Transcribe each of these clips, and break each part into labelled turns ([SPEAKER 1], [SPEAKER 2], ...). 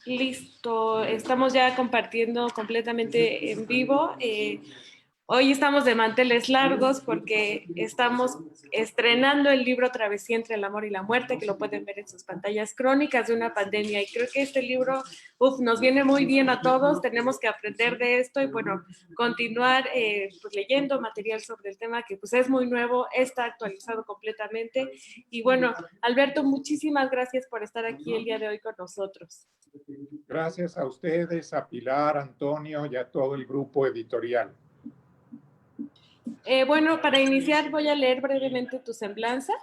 [SPEAKER 1] Listo, estamos ya compartiendo completamente en vivo. Hoy estamos de manteles largos porque estamos estrenando el libro Travesía entre el amor y la muerte, que lo pueden ver en sus pantallas, Crónicas de una pandemia. Y creo que este libro nos viene muy bien a todos, tenemos que aprender de esto y bueno, continuar pues, leyendo material sobre el tema que pues es muy nuevo, está actualizado completamente. Y bueno, Alberto, muchísimas gracias por estar aquí el día de hoy con nosotros.
[SPEAKER 2] Gracias a ustedes, a Pilar, Antonio y a todo el grupo editorial.
[SPEAKER 1] Bueno, para iniciar voy a leer brevemente tu semblanza.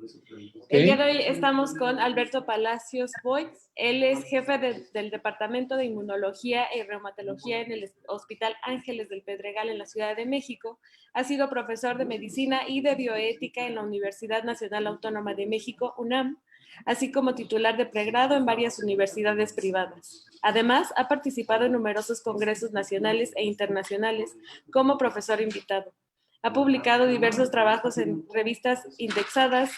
[SPEAKER 2] ¿Sí?
[SPEAKER 1] El día de hoy estamos con Alberto Palacios Boyd. Él es jefe del Departamento de Inmunología y Reumatología en el Hospital Ángeles del Pedregal en la Ciudad de México. Ha sido profesor de Medicina y de Bioética en la Universidad Nacional Autónoma de México, UNAM, así como titular de pregrado en varias universidades privadas. Además, ha participado en numerosos congresos nacionales e internacionales como profesor invitado. Ha publicado diversos trabajos en revistas indexadas,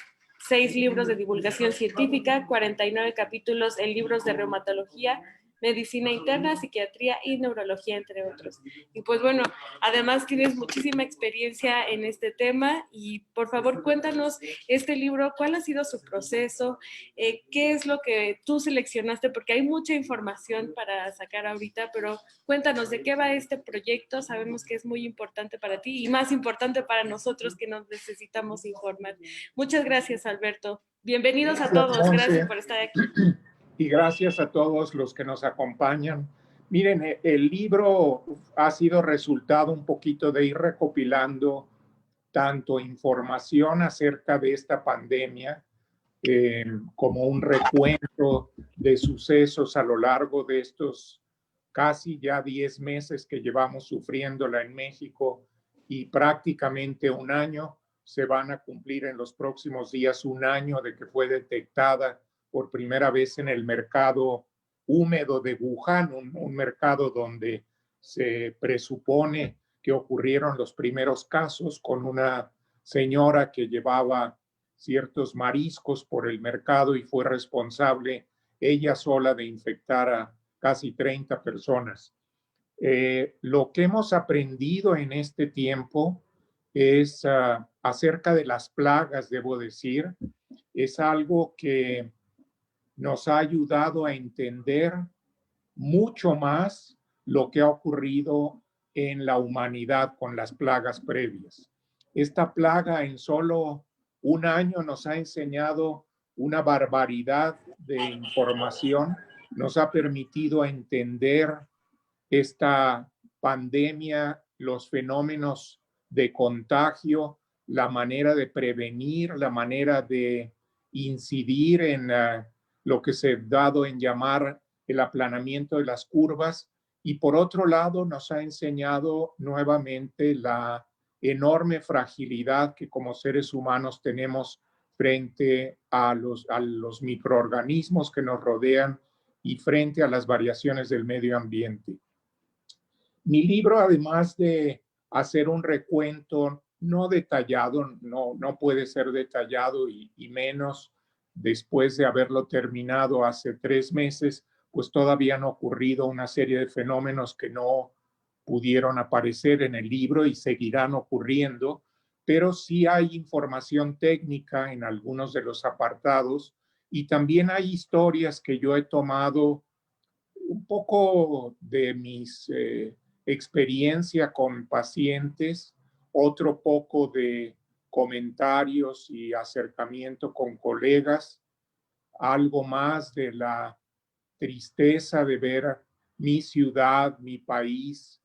[SPEAKER 1] 6 libros de divulgación científica, 49 capítulos en libros de reumatología, medicina interna, psiquiatría y neurología, entre otros. Y pues bueno, además tienes muchísima experiencia en este tema y por favor cuéntanos este libro, cuál ha sido su proceso, qué es lo que tú seleccionaste, porque hay mucha información para sacar ahorita, pero cuéntanos de qué va este proyecto, sabemos que es muy importante para ti y más importante para nosotros que nos necesitamos informar. Muchas gracias, Alberto. Bienvenidos a todos, gracias por estar aquí.
[SPEAKER 2] Y gracias a todos los que nos acompañan. Miren, el libro ha sido resultado un poquito de ir recopilando tanto información acerca de esta pandemia como un recuento de sucesos a lo largo de estos casi ya 10 meses que llevamos sufriéndola en México y prácticamente un año. Se van a cumplir en los próximos días un año de que fue detectada por primera vez en el mercado húmedo de Wuhan, un mercado donde se presupone que ocurrieron los primeros casos con una señora que llevaba ciertos mariscos por el mercado y fue responsable ella sola de infectar a casi 30 personas. Lo que hemos aprendido en este tiempo es acerca de las plagas, debo decir, es algo que nos ha ayudado a entender mucho más lo que ha ocurrido en la humanidad con las plagas previas. Esta plaga en solo un año nos ha enseñado una barbaridad de información, nos ha permitido entender esta pandemia, los fenómenos de contagio, la manera de prevenir, la manera de incidir en lo que se ha dado en llamar el aplanamiento de las curvas. Y por otro lado, nos ha enseñado nuevamente la enorme fragilidad que como seres humanos tenemos frente a los microorganismos que nos rodean y frente a las variaciones del medio ambiente. Mi libro, además de hacer un recuento no detallado, no puede ser detallado y menos después de haberlo terminado hace 3 meses, pues todavía han ocurrido una serie de fenómenos que no pudieron aparecer en el libro y seguirán ocurriendo, pero sí hay información técnica en algunos de los apartados y también hay historias que yo he tomado un poco de mis experiencia con pacientes, otro poco de comentarios y acercamiento con colegas, algo más de la tristeza de ver mi ciudad, mi país,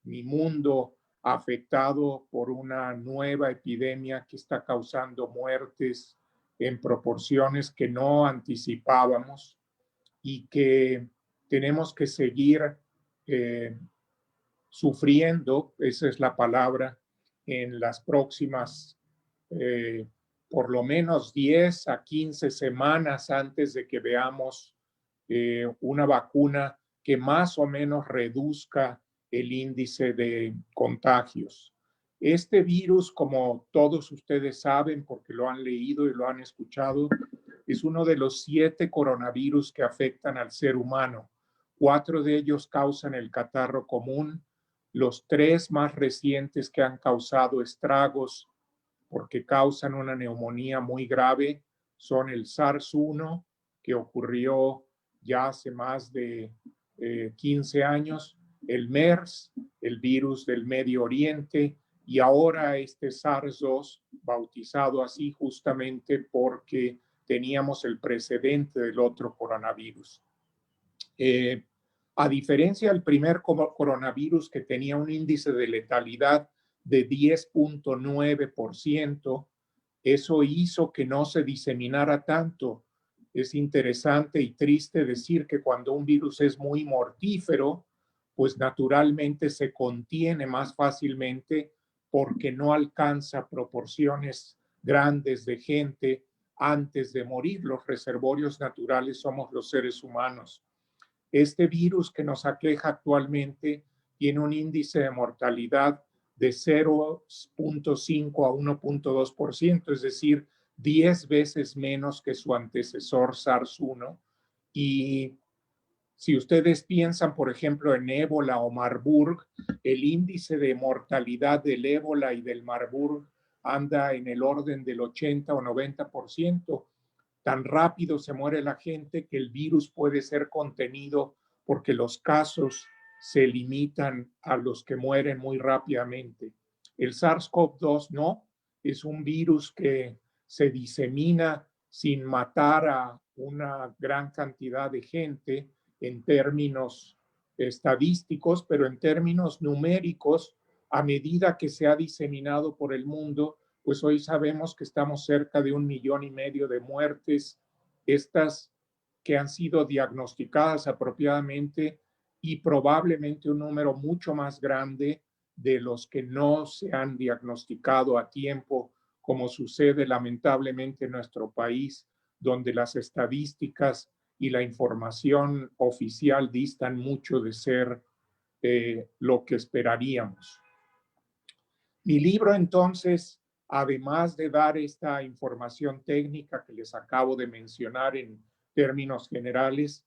[SPEAKER 2] mi mundo afectado por una nueva epidemia que está causando muertes en proporciones que no anticipábamos y que tenemos que seguir sufriendo, esa es la palabra, en las próximas por lo menos 10 a 15 semanas antes de que veamos una vacuna que más o menos reduzca el índice de contagios. Este virus, como todos ustedes saben, porque lo han leído y lo han escuchado, es uno de los 7 coronavirus que afectan al ser humano. 4 de ellos causan el catarro común. Los 3 más recientes que han causado estragos porque causan una neumonía muy grave son el SARS-1, que ocurrió ya hace más de 15 años, el MERS, el virus del Medio Oriente, y ahora este SARS-2, bautizado así justamente porque teníamos el precedente del otro coronavirus. A diferencia del primer coronavirus que tenía un índice de letalidad de 10.9%, eso hizo que no se diseminara tanto. Es interesante y triste decir que cuando un virus es muy mortífero, pues naturalmente se contiene más fácilmente porque no alcanza proporciones grandes de gente antes de morir. Los reservorios naturales somos los seres humanos. Este virus que nos aqueja actualmente tiene un índice de mortalidad de 0.5 a 1.2%, es decir, 10 veces menos que su antecesor SARS-1. Y si ustedes piensan, por ejemplo, en ébola o Marburg, el índice de mortalidad del ébola y del Marburg anda en el orden del 80 o 90%. Tan rápido se muere la gente que el virus puede ser contenido porque los casos se limitan a los que mueren muy rápidamente. El SARS-CoV-2 no, es un virus que se disemina sin matar a una gran cantidad de gente en términos estadísticos, pero en términos numéricos, a medida que se ha diseminado por el mundo, pues hoy sabemos que estamos cerca de 1,5 millones de muertes, estas que han sido diagnosticadas apropiadamente y probablemente un número mucho más grande de los que no se han diagnosticado a tiempo, como sucede lamentablemente en nuestro país, donde las estadísticas y la información oficial distan mucho de ser lo que esperaríamos. Mi libro, entonces, además de dar esta información técnica que les acabo de mencionar en términos generales,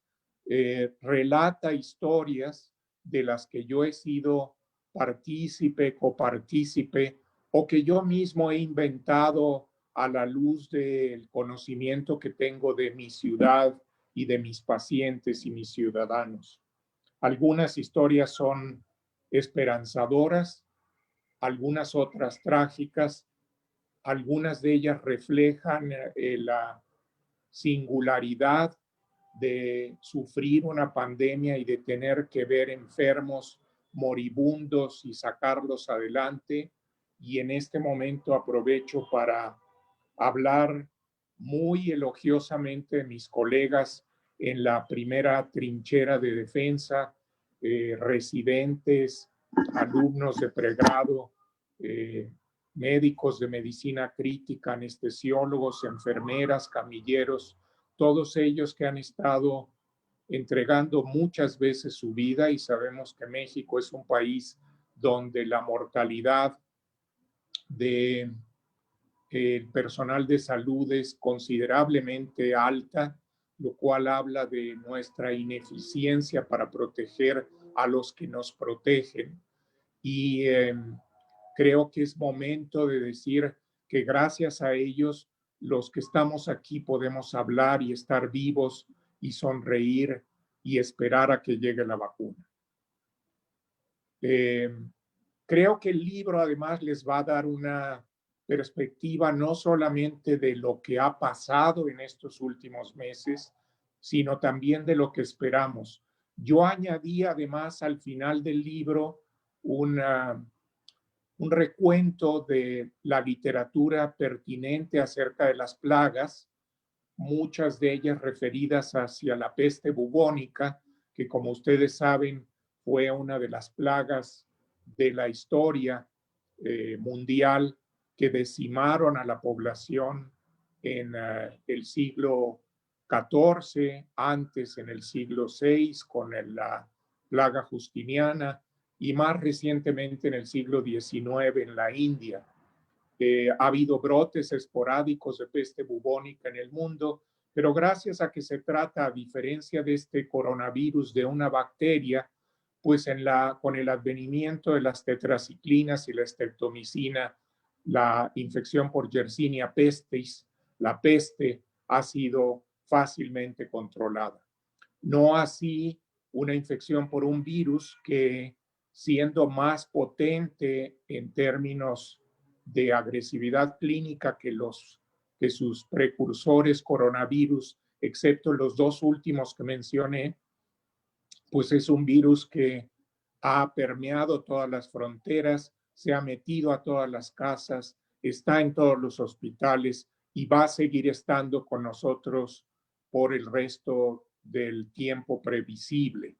[SPEAKER 2] relata historias de las que yo he sido partícipe, copartícipe, o que yo mismo he inventado a la luz del conocimiento que tengo de mi ciudad y de mis pacientes y mis ciudadanos. Algunas historias son esperanzadoras, algunas otras trágicas, algunas de ellas reflejan la singularidad de sufrir una pandemia y de tener que ver enfermos moribundos y sacarlos adelante. Y en este momento aprovecho para hablar muy elogiosamente de mis colegas en la primera trinchera de defensa, residentes, alumnos de pregrado, médicos de medicina crítica, anestesiólogos, enfermeras, camilleros, todos ellos que han estado entregando muchas veces su vida, y sabemos que México es un país donde la mortalidad de el personal de salud es considerablemente alta, lo cual habla de nuestra ineficiencia para proteger a los que nos protegen. Y creo que es momento de decir que gracias a ellos, los que estamos aquí podemos hablar y estar vivos y sonreír y esperar a que llegue la vacuna. Creo que el libro además les va a dar una perspectiva no solamente de lo que ha pasado en estos últimos meses, sino también de lo que esperamos. Yo añadí además al final del libro un recuento de la literatura pertinente acerca de las plagas, muchas de ellas referidas hacia la peste bubónica, que como ustedes saben fue una de las plagas de la historia mundial que decimaron a la población en el siglo XIV, antes en el siglo VI con la plaga justiniana y más recientemente en el siglo XIX en la India. Ha habido brotes esporádicos de peste bubónica en el mundo, Pero gracias a que se trata, a diferencia de este coronavirus, de una bacteria, pues con el advenimiento de las tetraciclinas y la streptomicina, la infección por Yersinia pestis, la peste, ha sido fácilmente controlada. No así una infección por un virus que, siendo más potente en términos de agresividad clínica que sus precursores coronavirus, excepto los dos últimos que mencioné, pues es un virus que ha permeado todas las fronteras, se ha metido a todas las casas, está en todos los hospitales y va a seguir estando con nosotros por el resto del tiempo previsible.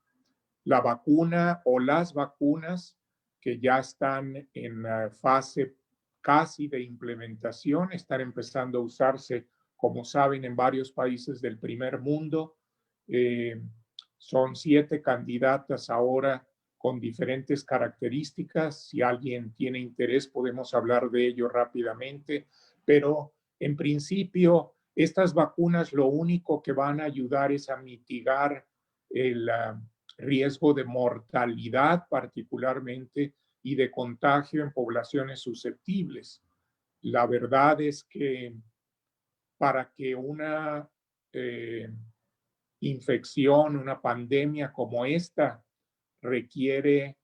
[SPEAKER 2] La vacuna o las vacunas que ya están en fase casi de implementación, están empezando a usarse, como saben, en varios países del primer mundo. Son 7 candidatas ahora con diferentes características. Si alguien tiene interés, podemos hablar de ello rápidamente, pero en principio, estas vacunas lo único que van a ayudar es a mitigar el riesgo de mortalidad particularmente y de contagio en poblaciones susceptibles. La verdad es que para que una infección, una pandemia como esta requiere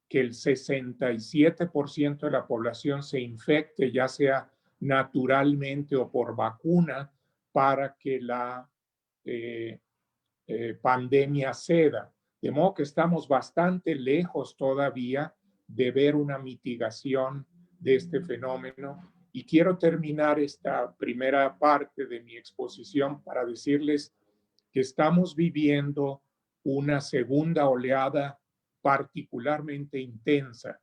[SPEAKER 2] que el 67% de la población se infecte, ya sea naturalmente o por vacuna, para que la pandemia ceda. De modo que estamos bastante lejos todavía de ver una mitigación de este fenómeno. Y quiero terminar esta primera parte de mi exposición para decirles que estamos viviendo una segunda oleada particularmente intensa,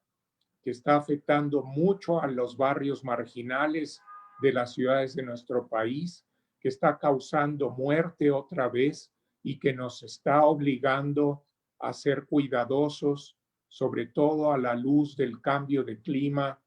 [SPEAKER 2] que está afectando mucho a los barrios marginales de las ciudades de nuestro país, que está causando muerte otra vez y que nos está obligando a ser cuidadosos, sobre todo a la luz del cambio de clima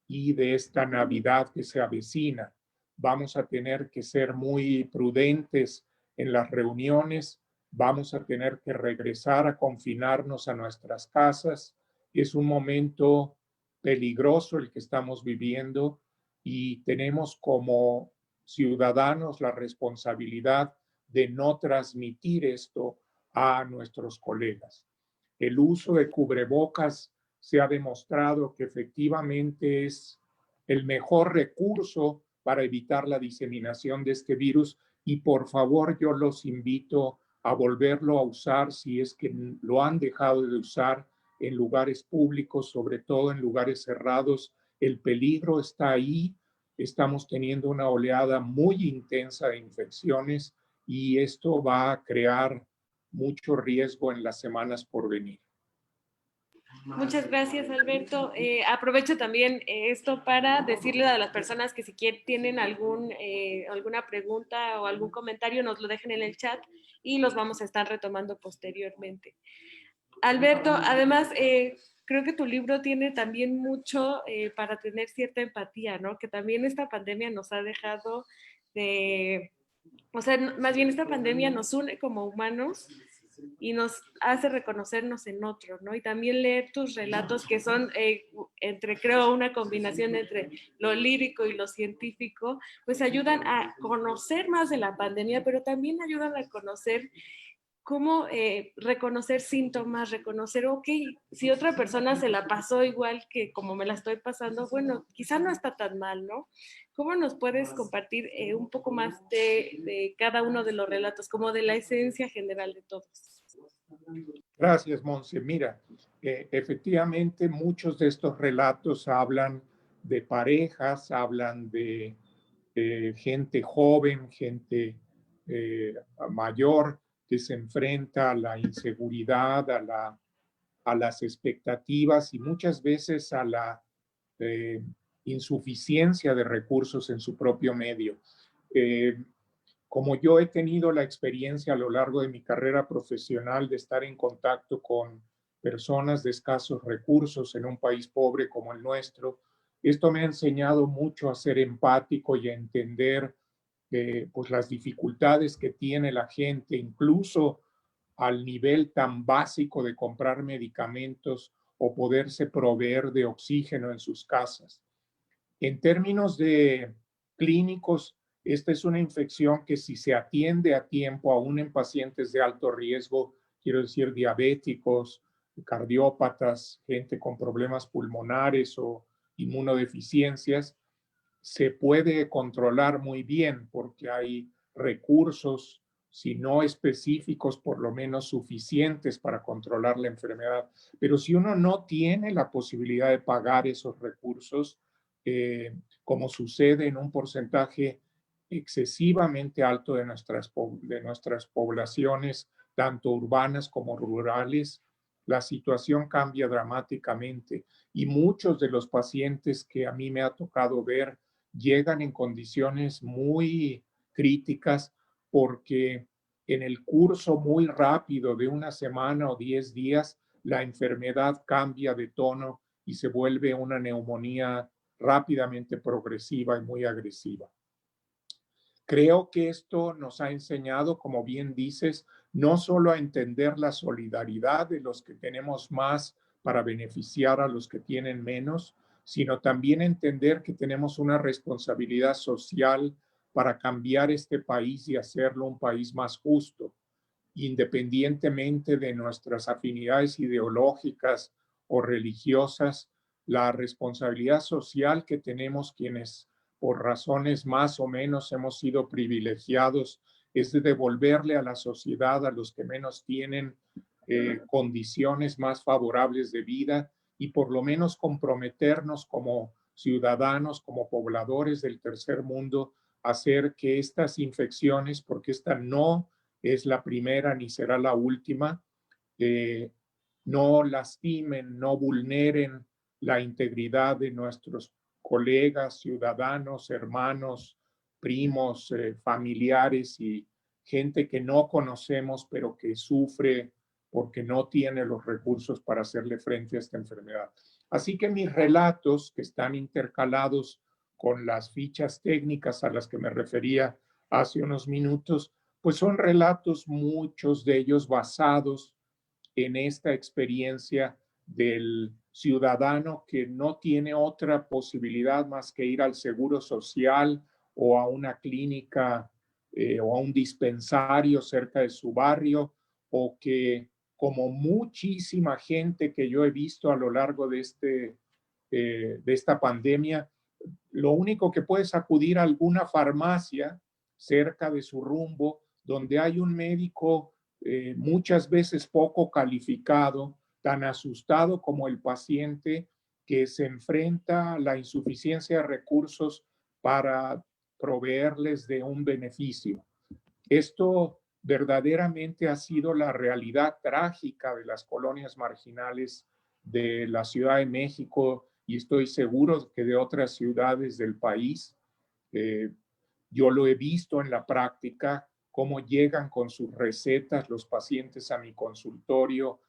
[SPEAKER 2] y de esta Navidad que se avecina. Vamos a tener que ser muy prudentes en las reuniones, vamos a tener que regresar a confinarnos a nuestras casas. Es un momento peligroso el que estamos viviendo y tenemos como ciudadanos la responsabilidad de no transmitir esto a nuestros colegas. El uso de cubrebocas se ha demostrado que efectivamente es el mejor recurso para evitar la diseminación de este virus y por favor yo los invito a volverlo a usar si es que lo han dejado de usar en lugares públicos, sobre todo en lugares cerrados. El peligro está ahí, estamos teniendo una oleada muy intensa de infecciones y esto va a crear mucho riesgo en las semanas por venir.
[SPEAKER 1] Muchas gracias, Alberto. Aprovecho también esto para decirle a las personas que si tienen alguna pregunta o algún comentario, nos lo dejen en el chat y los vamos a estar retomando posteriormente. Alberto, además, creo que tu libro tiene también mucho para tener cierta empatía, ¿no? Que también esta pandemia nos ha dejado o sea, más bien esta pandemia nos une como humanos y nos hace reconocernos en otro, ¿no? Y también leer tus relatos que son creo, una combinación entre lo lírico y lo científico, pues ayudan a conocer más de la pandemia, pero también ayudan a conocer cómo reconocer síntomas, reconocer, ok, si otra persona se la pasó igual que como me la estoy pasando, bueno, quizá no está tan mal, ¿no? ¿Cómo nos puedes compartir un poco más de cada uno de los relatos, como de la esencia general de todos?
[SPEAKER 2] Gracias, Monse. Mira, efectivamente muchos de estos relatos hablan de parejas, hablan de gente joven, gente mayor que se enfrenta a la inseguridad, a las expectativas y muchas veces a la eh, insuficiencia de recursos en su propio medio. Eh, Como yo he tenido la experiencia a lo largo de mi carrera profesional de estar en contacto con personas de escasos recursos en un país pobre como el nuestro, esto me ha enseñado mucho a ser empático y a entender pues las dificultades que tiene la gente, incluso al nivel tan básico de comprar medicamentos o poderse proveer de oxígeno en sus casas. En términos de clínicos, esta es una infección que si se atiende a tiempo, aún en pacientes de alto riesgo, quiero decir diabéticos, cardiópatas, gente con problemas pulmonares o inmunodeficiencias, se puede controlar muy bien porque hay recursos, si no específicos, por lo menos suficientes para controlar la enfermedad. Pero si uno no tiene la posibilidad de pagar esos recursos, como sucede en un porcentaje excesivamente alto de nuestras poblaciones, tanto urbanas como rurales, la situación cambia dramáticamente y muchos de los pacientes que a mí me ha tocado ver llegan en condiciones muy críticas porque en el curso muy rápido de una semana o 10 días, la enfermedad cambia de tono y se vuelve una neumonía rápidamente progresiva y muy agresiva. Creo que esto nos ha enseñado, como bien dices, no solo a entender la solidaridad de los que tenemos más para beneficiar a los que tienen menos, sino también entender que tenemos una responsabilidad social para cambiar este país y hacerlo un país más justo, independientemente de nuestras afinidades ideológicas o religiosas, la responsabilidad social que tenemos quienes por razones más o menos hemos sido privilegiados es de devolverle a la sociedad, a los que menos tienen condiciones más favorables de vida y por lo menos comprometernos como ciudadanos, como pobladores del tercer mundo, a hacer que estas infecciones, porque esta no es la primera ni será la última, eh, no lastimen, no vulneren la integridad de nuestros colegas, ciudadanos, hermanos, primos, familiares y gente que no conocemos, pero que sufre porque no tiene los recursos para hacerle frente a esta enfermedad. Así que mis relatos, que están intercalados con las fichas técnicas a las que me refería hace unos minutos, pues son relatos, muchos de ellos basados en esta experiencia del ciudadano que no tiene otra posibilidad más que ir al seguro social o a una clínica o a un dispensario cerca de su barrio, o que como muchísima gente que yo he visto a lo largo de esta pandemia, lo único que puede es acudir a alguna farmacia cerca de su rumbo, donde hay un médico muchas veces poco calificado, tan asustado como el paciente, que se enfrenta a la insuficiencia de recursos para proveerles de un beneficio. Esto verdaderamente ha sido la realidad trágica de las colonias marginales de la Ciudad de México y estoy seguro que de otras ciudades del país. Eh, yo lo he visto en la práctica, cómo llegan con sus recetas los pacientes a mi consultorio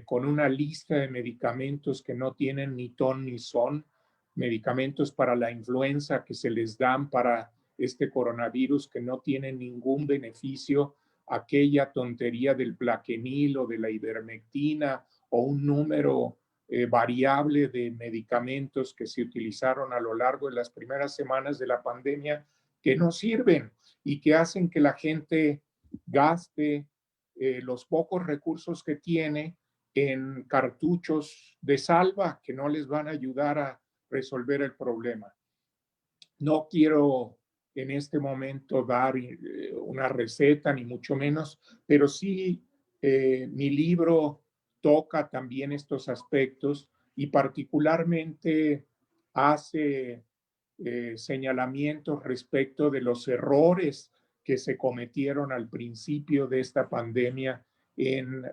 [SPEAKER 2] con una lista de medicamentos que no tienen ni ton ni son, medicamentos para la influenza que se les dan para este coronavirus que no tienen ningún beneficio, aquella tontería del plaquenil o de la ivermectina o un número variable de medicamentos que se utilizaron a lo largo de las primeras semanas de la pandemia que no sirven y que hacen que la gente gaste los pocos recursos que tiene en cartuchos de salva que no les van a ayudar a resolver el problema. No quiero en este momento dar una receta, ni mucho menos, pero sí mi libro toca también estos aspectos y particularmente hace señalamientos respecto de los errores que se cometieron al principio de esta pandemia,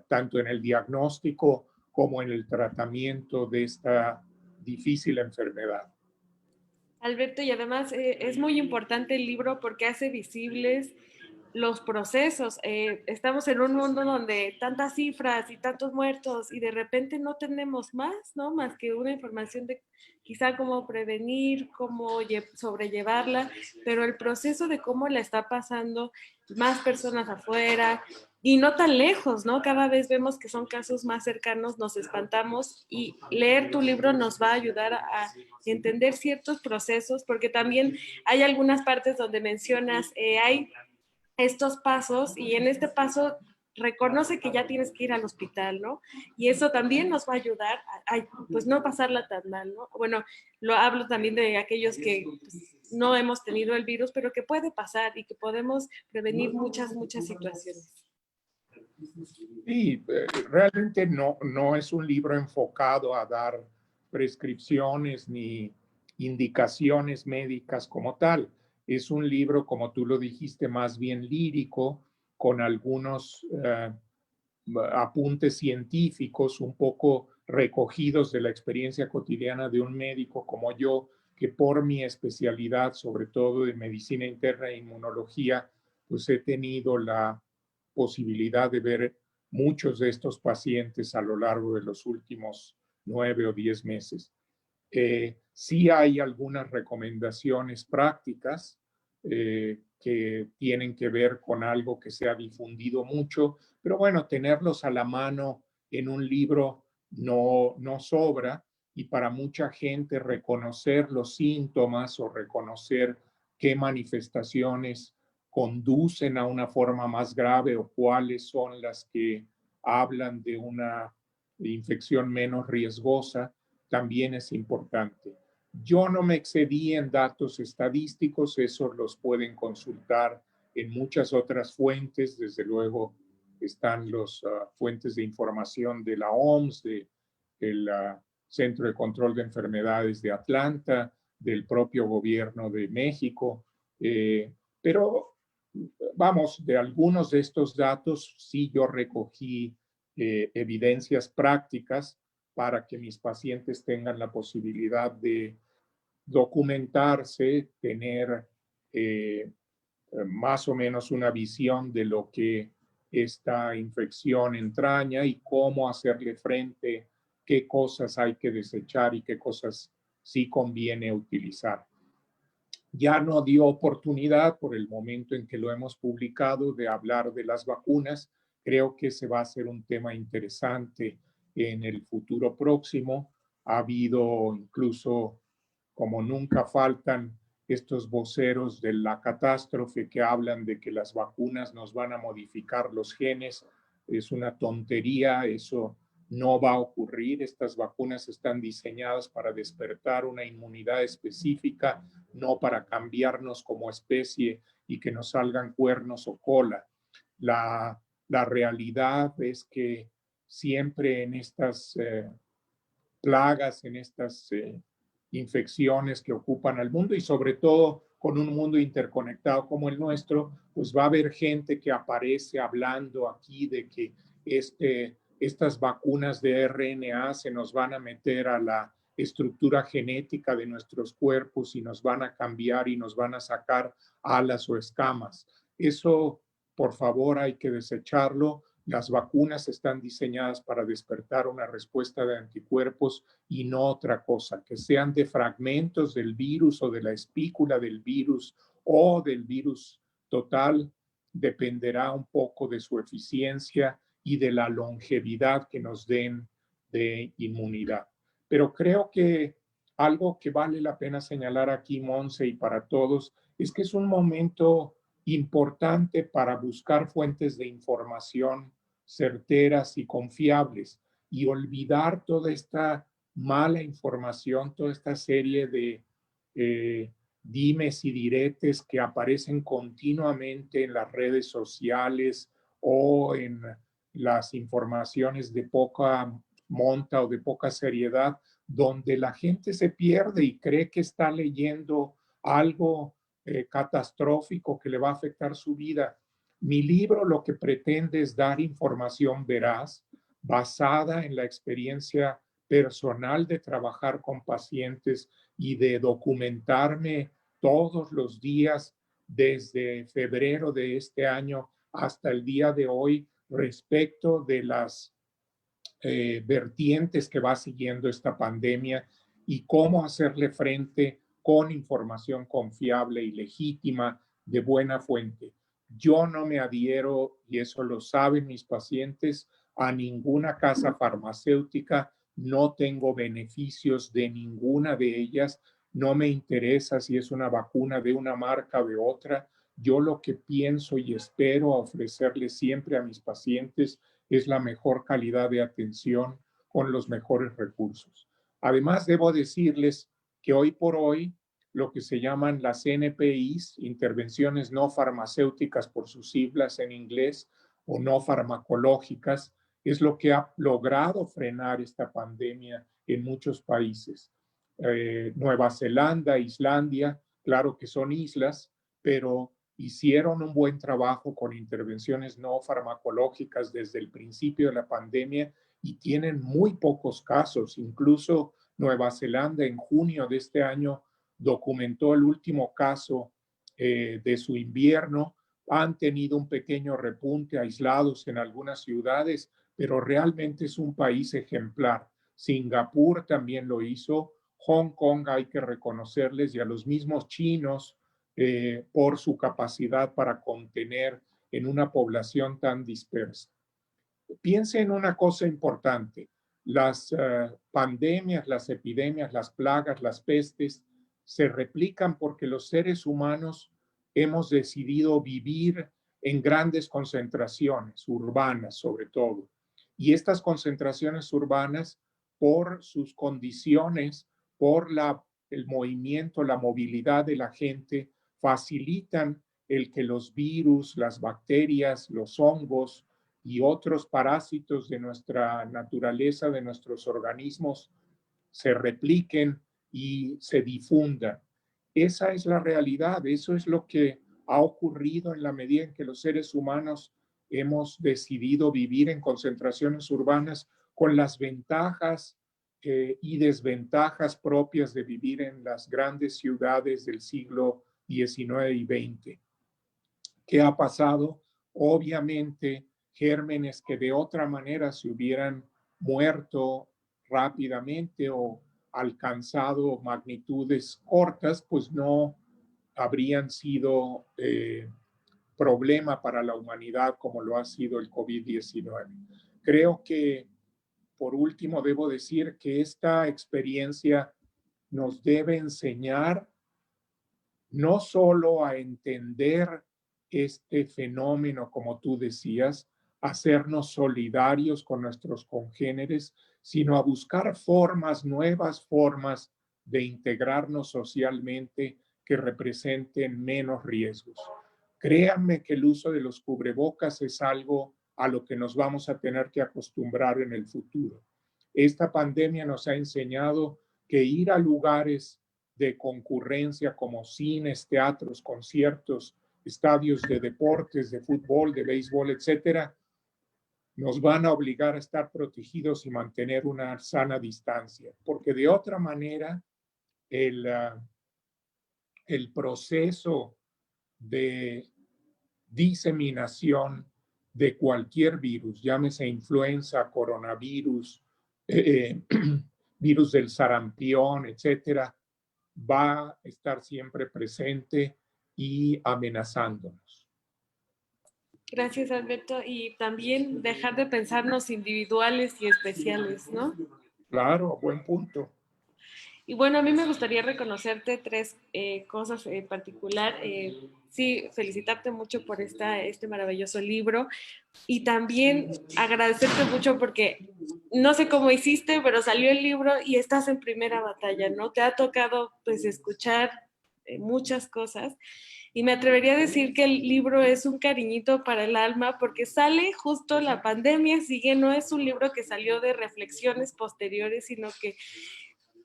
[SPEAKER 2] tanto en el diagnóstico como en el tratamiento de esta difícil enfermedad.
[SPEAKER 1] Alberto, y además es muy importante el libro porque hace visibles los procesos. Estamos en un mundo donde tantas cifras y tantos muertos y de repente no tenemos más, ¿no? Más que una información de quizá cómo prevenir, cómo sobrellevarla, pero el proceso de cómo la está pasando más personas afuera y no tan lejos, ¿no? Cada vez vemos que son casos más cercanos, nos espantamos y leer tu libro nos va a ayudar a entender ciertos procesos, porque también hay algunas partes donde mencionas, hay estos pasos y en este paso reconoce que ya tienes que ir al hospital, ¿no? Y eso también nos va a ayudar a pues no pasarla tan mal, ¿no? Bueno, lo hablo también de aquellos que pues, no hemos tenido el virus, pero que puede pasar y que podemos prevenir muchas situaciones.
[SPEAKER 2] Sí, realmente no es un libro enfocado a dar prescripciones ni indicaciones médicas como tal. Es un libro, como tú lo dijiste, más bien lírico, con algunos apuntes científicos un poco recogidos de la experiencia cotidiana de un médico como yo, que por mi especialidad, sobre todo de medicina interna e inmunología, pues he tenido la posibilidad de ver muchos de estos pacientes a lo largo de los últimos 9 o 10 meses. Sí hay algunas recomendaciones prácticas que tienen que ver con algo que se ha difundido mucho, pero bueno, tenerlos a la mano en un libro no sobra y para mucha gente reconocer los síntomas o reconocer qué manifestaciones conducen a una forma más grave o cuáles son las que hablan de una infección menos riesgosa, también es importante. Yo no me excedí en datos estadísticos, esos los pueden consultar en muchas otras fuentes, desde luego están las fuentes de información de la OMS, del Centro de Control de Enfermedades de Atlanta, del propio gobierno de México, pero vamos, de algunos de estos datos sí yo recogí evidencias prácticas para que mis pacientes tengan la posibilidad de documentarse, tener más o menos una visión de lo que esta infección entraña y cómo hacerle frente, qué cosas hay que desechar y qué cosas sí conviene utilizar. Ya no dio oportunidad por el momento en que lo hemos publicado de hablar de las vacunas. Creo que ese va a ser un tema interesante en el futuro próximo. Ha habido incluso, como nunca faltan, estos voceros de la catástrofe que hablan de que las vacunas nos van a modificar los genes. Es una tontería, eso no va a ocurrir. Estas vacunas están diseñadas para despertar una inmunidad específica, no para cambiarnos como especie y que nos salgan cuernos o cola. La realidad es que siempre en estas plagas, en estas infecciones que ocupan al mundo y sobre todo con un mundo interconectado como el nuestro, pues va a haber gente que aparece hablando aquí de que estas vacunas de RNA se nos van a meter a la estructura genética de nuestros cuerpos y nos van a cambiar y nos van a sacar alas o escamas. Eso, por favor, hay que desecharlo. Las vacunas están diseñadas para despertar una respuesta de anticuerpos y no otra cosa, que sean de fragmentos del virus o de la espícula del virus o del virus total, dependerá un poco de su eficiencia y de la longevidad que nos den de inmunidad. Pero creo que algo que vale la pena señalar aquí, Monse, y para todos, es que es un momento importante para buscar fuentes de información certeras y confiables y olvidar toda esta mala información, toda esta serie de dimes y diretes que aparecen continuamente en las redes sociales o en las informaciones de poca monta o de poca seriedad, donde la gente se pierde y cree que está leyendo algo catastrófico que le va a afectar su vida. Mi libro lo que pretende es dar información veraz, basada en la experiencia personal de trabajar con pacientes y de documentarme todos los días desde febrero de este año hasta el día de hoy respecto de las vertientes que va siguiendo esta pandemia y cómo hacerle frente con información confiable y legítima de buena fuente. Yo no me adhiero, y eso lo saben mis pacientes, a ninguna casa farmacéutica, no tengo beneficios de ninguna de ellas, no me interesa si es una vacuna de una marca o de otra. Yo lo que pienso y espero ofrecerle siempre a mis pacientes es la mejor calidad de atención con los mejores recursos. Además, debo decirles que hoy por hoy lo que se llaman las NPIs, intervenciones no farmacéuticas por sus siglas en inglés, o no farmacológicas, es lo que ha logrado frenar esta pandemia en muchos países. Nueva Zelanda, Islandia, claro que son islas, pero hicieron un buen trabajo con intervenciones no farmacológicas desde el principio de la pandemia y tienen muy pocos casos. Incluso Nueva Zelanda en junio de este año documentó el último caso de su invierno. Han tenido un pequeño repunte aislados en algunas ciudades, pero realmente es un país ejemplar. Singapur también lo hizo. Hong Kong hay que reconocerles, y a los mismos chinos por su capacidad para contener en una población tan dispersa. Piense en una cosa importante. Las pandemias, las epidemias, las plagas, las pestes se replican porque los seres humanos hemos decidido vivir en grandes concentraciones urbanas, sobre todo. Y estas concentraciones urbanas, por sus condiciones, por el movimiento, la movilidad de la gente, facilitan el que los virus, las bacterias, los hongos y otros parásitos de nuestra naturaleza, de nuestros organismos, se repliquen y se difundan. Esa es la realidad, eso es lo que ha ocurrido en la medida en que los seres humanos hemos decidido vivir en concentraciones urbanas con las ventajas y desventajas propias de vivir en las grandes ciudades del siglo XIX y XX. ¿Qué ha pasado? Obviamente, gérmenes que de otra manera se hubieran muerto rápidamente o alcanzado magnitudes cortas, pues no habrían sido problema para la humanidad como lo ha sido el COVID-19. Creo que, por último, debo decir que esta experiencia nos debe enseñar no solo a entender este fenómeno, como tú decías, hacernos solidarios con nuestros congéneres, sino a buscar formas, nuevas formas de integrarnos socialmente que representen menos riesgos. Créanme que el uso de los cubrebocas es algo a lo que nos vamos a tener que acostumbrar en el futuro. Esta pandemia nos ha enseñado que ir a lugares de concurrencia como cines, teatros, conciertos, estadios de deportes, de fútbol, de béisbol, etcétera, nos van a obligar a estar protegidos y mantener una sana distancia, porque de otra manera el proceso de diseminación de cualquier virus, llámese influenza, coronavirus, virus del sarampión, etcétera, va a estar siempre presente y amenazándonos.
[SPEAKER 1] Gracias, Alberto. Y también dejar de pensarnos individuales y especiales, ¿no?
[SPEAKER 2] Claro, buen punto.
[SPEAKER 1] Y bueno, a mí me gustaría reconocerte tres cosas en particular. Sí, felicitarte mucho por este maravilloso libro y también agradecerte mucho porque no sé cómo hiciste, pero salió el libro y estás en primera batalla, ¿no? Te ha tocado pues escuchar muchas cosas y me atrevería a decir que el libro es un cariñito para el alma porque sale justo la pandemia, sigue, no es un libro que salió de reflexiones posteriores, sino que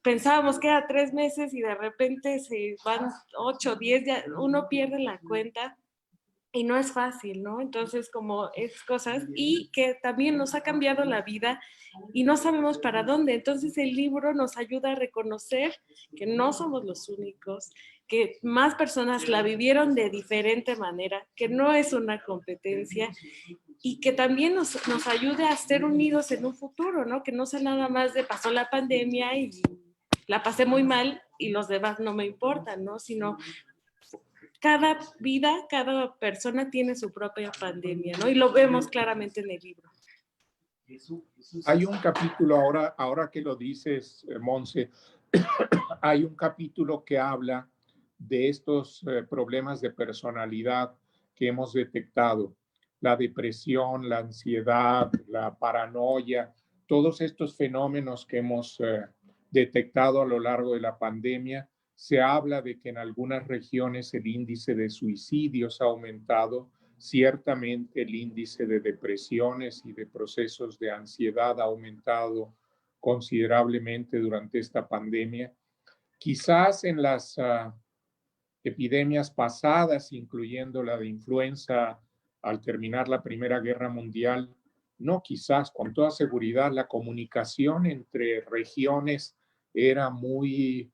[SPEAKER 1] pensábamos que era 3 meses y de repente se van 8, 10, ya uno pierde la cuenta y no es fácil, ¿no? Entonces, como es cosas y que también nos ha cambiado la vida y no sabemos para dónde. Entonces, el libro nos ayuda a reconocer que no somos los únicos, que más personas la vivieron de diferente manera, que no es una competencia y que también nos ayude a ser unidos en un futuro, ¿no? Que no sea nada más de pasó la pandemia y la pasé muy mal y los demás no me importan, ¿no? Sino cada vida, cada persona tiene su propia pandemia, ¿no? Y lo vemos claramente en el libro.
[SPEAKER 2] Hay un capítulo, ahora que lo dices, Monse, hay un capítulo que habla de estos problemas de personalidad que hemos detectado, la depresión, la ansiedad, la paranoia, todos estos fenómenos que hemos detectado a lo largo de la pandemia. Se habla de que en algunas regiones el índice de suicidios ha aumentado, ciertamente el índice de depresiones y de procesos de ansiedad ha aumentado considerablemente durante esta pandemia. Quizás en las epidemias pasadas, incluyendo la de influenza al terminar la Primera Guerra Mundial, no quizás, con toda seguridad, la comunicación entre regiones era muy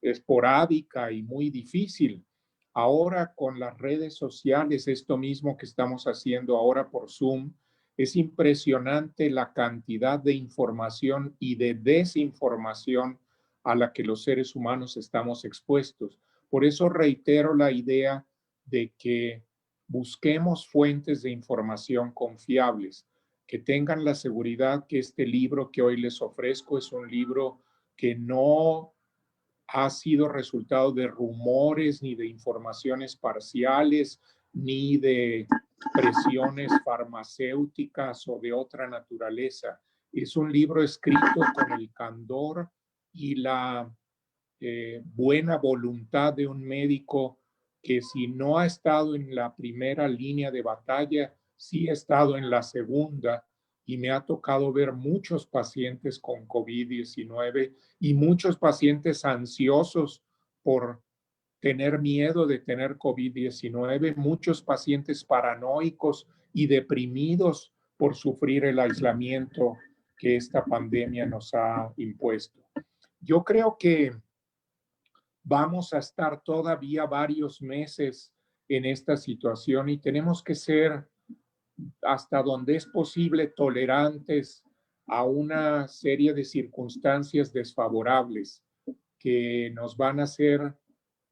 [SPEAKER 2] esporádica y muy difícil. Ahora con las redes sociales, esto mismo que estamos haciendo ahora por Zoom, es impresionante la cantidad de información y de desinformación a la que los seres humanos estamos expuestos. Por eso reitero la idea de que busquemos fuentes de información confiables, que tengan la seguridad que este libro que hoy les ofrezco es un libro que no ha sido resultado de rumores ni de informaciones parciales, ni de presiones farmacéuticas o de otra naturaleza. Es un libro escrito con el candor y la buena voluntad de un médico que si no ha estado en la primera línea de batalla, sí ha estado en la segunda y me ha tocado ver muchos pacientes con COVID-19 y muchos pacientes ansiosos por tener miedo de tener COVID-19, muchos pacientes paranoicos y deprimidos por sufrir el aislamiento que esta pandemia nos ha impuesto. Yo creo que vamos a estar todavía varios meses en esta situación y tenemos que ser hasta donde es posible tolerantes a una serie de circunstancias desfavorables que nos van a hacer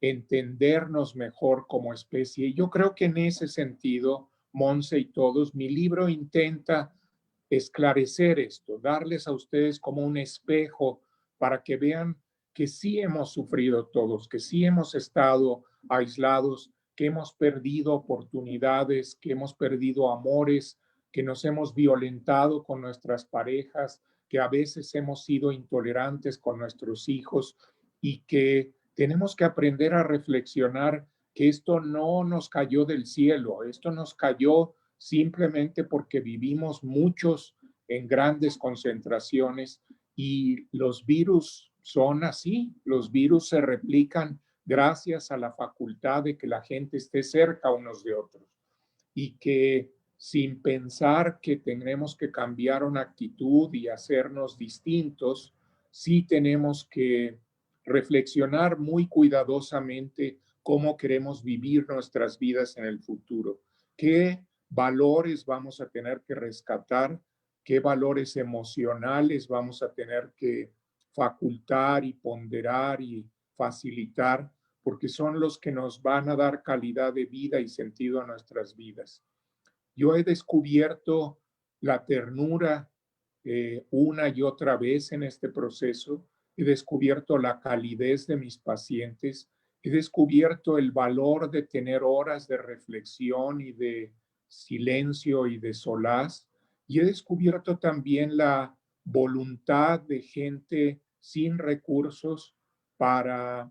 [SPEAKER 2] entendernos mejor como especie. Y yo creo que en ese sentido, Monse y todos, mi libro intenta esclarecer esto, darles a ustedes como un espejo para que vean que sí hemos sufrido todos, que sí hemos estado aislados, que hemos perdido oportunidades, que hemos perdido amores, que nos hemos violentado con nuestras parejas, que a veces hemos sido intolerantes con nuestros hijos y que tenemos que aprender a reflexionar que esto no nos cayó del cielo, esto nos cayó simplemente porque vivimos muchos en grandes concentraciones y los virus son así, los virus se replican gracias a la facultad de que la gente esté cerca unos de otros y que sin pensar que tenemos que cambiar una actitud y hacernos distintos, sí tenemos que reflexionar muy cuidadosamente cómo queremos vivir nuestras vidas en el futuro, qué valores vamos a tener que rescatar, qué valores emocionales vamos a tener que facultar y ponderar y facilitar, porque son los que nos van a dar calidad de vida y sentido a nuestras vidas. Yo he descubierto la ternura una y otra vez en este proceso, he descubierto la calidez de mis pacientes, he descubierto el valor de tener horas de reflexión y de silencio y de solaz, y he descubierto también la voluntad de gente sin recursos para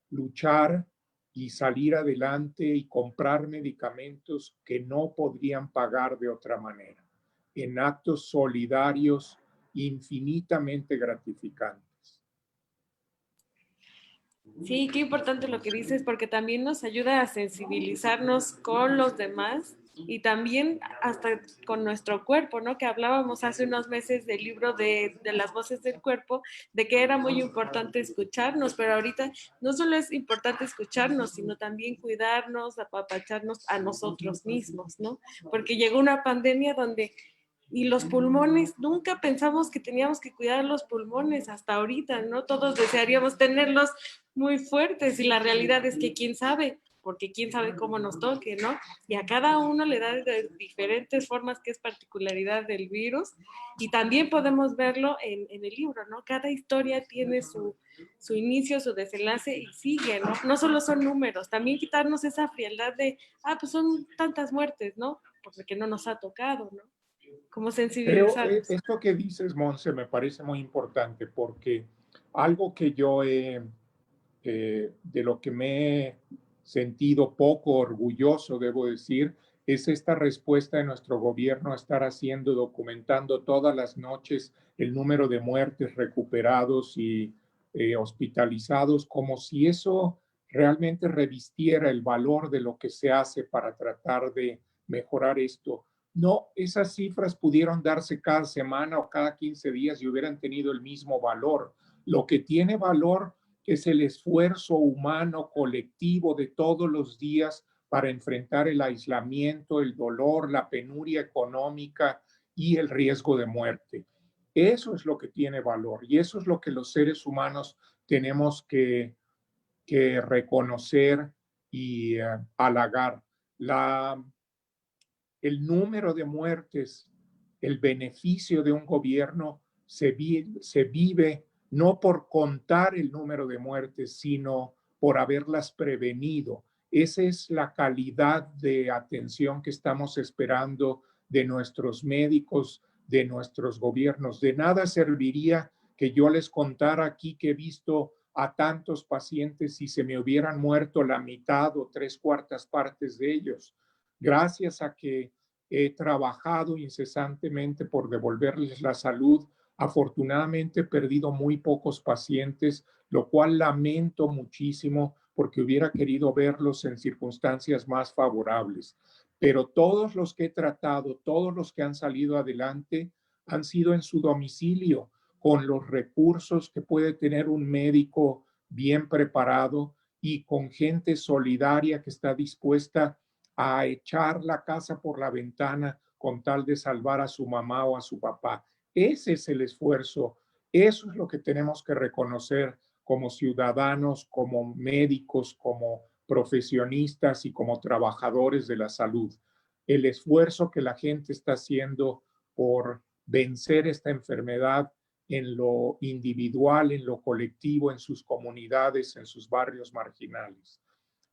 [SPEAKER 2] luchar y salir adelante y comprar medicamentos que no podrían pagar de otra manera, en actos solidarios infinitamente gratificantes.
[SPEAKER 1] Sí, qué importante lo que dices, porque también nos ayuda a sensibilizarnos con los demás y también hasta con nuestro cuerpo, ¿no? Que hablábamos hace unos meses del libro de las voces del cuerpo, de que era muy importante escucharnos, pero ahorita no solo es importante escucharnos, sino también cuidarnos, apapacharnos a nosotros mismos, ¿no? Porque llegó una pandemia donde y los pulmones, nunca pensamos que teníamos que cuidar los pulmones hasta ahorita, ¿no? Todos desearíamos tenerlos muy fuertes y la realidad es que quién sabe, porque quién sabe cómo nos toque, ¿no? Y a cada uno le da de diferentes formas que es particularidad del virus y también podemos verlo en el libro, ¿no? Cada historia tiene su inicio, su desenlace y sigue, ¿no? No solo son números, también quitarnos esa frialdad de, pues son tantas muertes, ¿no? Porque no nos ha tocado, ¿no? Como
[SPEAKER 2] Creo,
[SPEAKER 1] sensibilizarnos.
[SPEAKER 2] esto que dices, Monse, me parece muy importante porque algo que yo de lo que me he sentido poco orgulloso, debo decir, es esta respuesta de nuestro gobierno a estar haciendo, documentando todas las noches el número de muertes recuperados y hospitalizados, como si eso realmente revistiera el valor de lo que se hace para tratar de mejorar esto. No, esas cifras pudieron darse cada semana o cada 15 días y hubieran tenido el mismo valor. Lo que tiene valor es el esfuerzo humano colectivo de todos los días para enfrentar el aislamiento, el dolor, la penuria económica y el riesgo de muerte. Eso es lo que tiene valor y eso es lo que los seres humanos tenemos que reconocer y halagar. La, el número de muertes, el beneficio de un gobierno se vive no por contar el número de muertes, sino por haberlas prevenido. Esa es la calidad de atención que estamos esperando de nuestros médicos, de nuestros gobiernos. De nada serviría que yo les contara aquí que he visto a tantos pacientes y se me hubieran muerto la mitad o 3/4 partes de ellos. Gracias a que he trabajado incesantemente por devolverles la salud. Afortunadamente he perdido muy pocos pacientes, lo cual lamento muchísimo porque hubiera querido verlos en circunstancias más favorables. Pero todos los que he tratado, todos los que han salido adelante, han sido en su domicilio, con los recursos que puede tener un médico bien preparado y con gente solidaria que está dispuesta a echar la casa por la ventana con tal de salvar a su mamá o a su papá. Ese es el esfuerzo. Eso es lo que tenemos que reconocer como ciudadanos, como médicos, como profesionistas y como trabajadores de la salud. El esfuerzo que la gente está haciendo por vencer esta enfermedad en lo individual, en lo colectivo, en sus comunidades, en sus barrios marginales.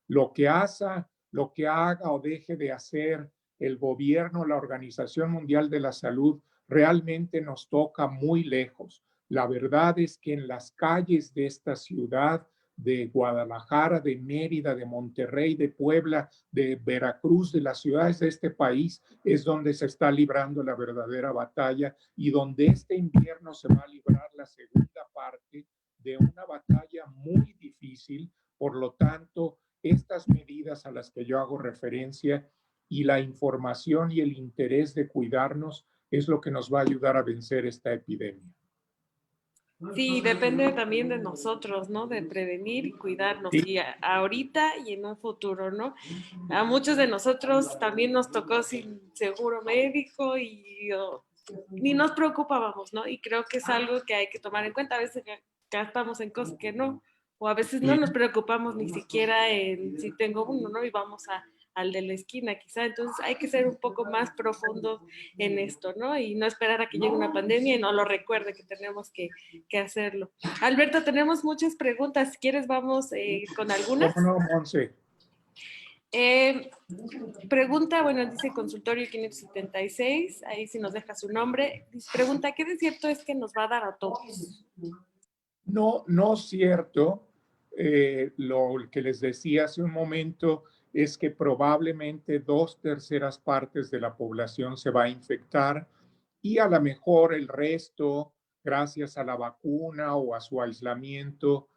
[SPEAKER 2] Lo que haga o deje de hacer el gobierno, la Organización Mundial de la Salud, realmente nos toca muy lejos. La verdad es que en las calles de esta ciudad, de Guadalajara, de Mérida, de Monterrey, de Puebla, de Veracruz, de las ciudades de este país, es donde se está librando la verdadera batalla y donde este invierno se va a librar la segunda parte de una batalla muy difícil. Por lo tanto, estas medidas a las que yo hago referencia y la información y el interés de cuidarnos es lo que nos va a ayudar a vencer esta epidemia.
[SPEAKER 1] Sí, depende también de nosotros, ¿no? De prevenir y cuidarnos,
[SPEAKER 2] Sí,
[SPEAKER 1] y ahorita y en un futuro, ¿no? A muchos de nosotros también nos tocó sin seguro médico y ni nos preocupábamos, ¿no? Y creo que es algo que hay que tomar en cuenta. A veces gastamos en cosas que no, o a veces no
[SPEAKER 2] sí.
[SPEAKER 1] nos preocupamos ni siquiera en si tengo uno, ¿no? Y vamos al de la esquina, quizá. Entonces hay que ser un poco más profundos en esto, ¿no? Y no esperar a que llegue una pandemia y no lo recuerde que tenemos que hacerlo. Alberto, tenemos muchas preguntas. Si quieres, vamos con algunas.
[SPEAKER 2] ¿Cómo no, Monse?
[SPEAKER 1] Eh, Pregunta, bueno, dice consultorio 576, ahí sí nos deja su nombre. Pregunta, ¿qué de cierto es que nos va a dar a todos?
[SPEAKER 2] No, no es cierto. Lo que les decía hace un momento es que probablemente 2/3 partes de la población se va a infectar y a lo mejor el resto, gracias a la vacuna o a su aislamiento,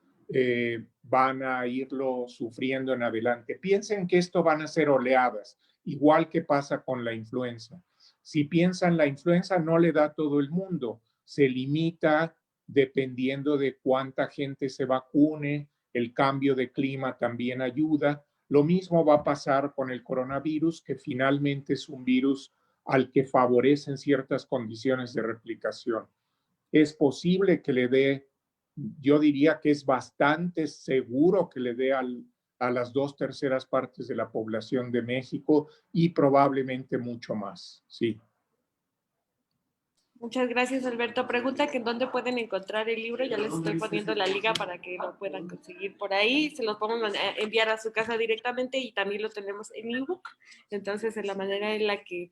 [SPEAKER 2] van a irlo sufriendo en adelante. Piensen que esto van a ser oleadas igual que pasa con la influenza. Si piensan, la influenza no le da a todo el mundo, se limita dependiendo de cuánta gente se vacune, el cambio de clima también ayuda. Lo mismo va a pasar con el coronavirus, que finalmente es un virus al que favorecen ciertas condiciones de replicación. Es posible que le dé, yo diría que es bastante seguro que le dé a las 2/3 partes de la población de México y probablemente mucho más, sí.
[SPEAKER 1] Muchas gracias, Alberto. Pregunta que en dónde pueden encontrar el libro. Ya les estoy poniendo la liga para que lo puedan conseguir por ahí. Se los podemos enviar a su casa directamente y también lo tenemos en ebook. Entonces, en la manera en la que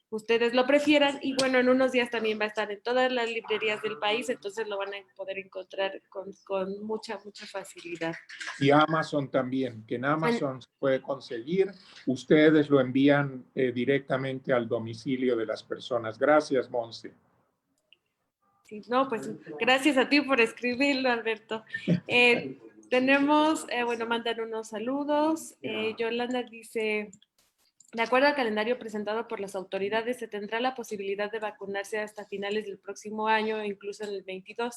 [SPEAKER 1] ustedes lo prefieran. Y bueno, en unos días también va a estar en todas las librerías del país, entonces lo van a poder encontrar con mucha facilidad.
[SPEAKER 2] Y Amazon también, que en Amazon se puede conseguir. Ustedes lo envían directamente al domicilio de las personas. Gracias, Monse.
[SPEAKER 1] Sí, no, pues gracias a ti por escribirlo, Alberto. Tenemos, bueno, mandan unos saludos. Yolanda dice, de acuerdo al calendario presentado por las autoridades, se tendrá la posibilidad de vacunarse hasta finales del próximo año, incluso en el 22.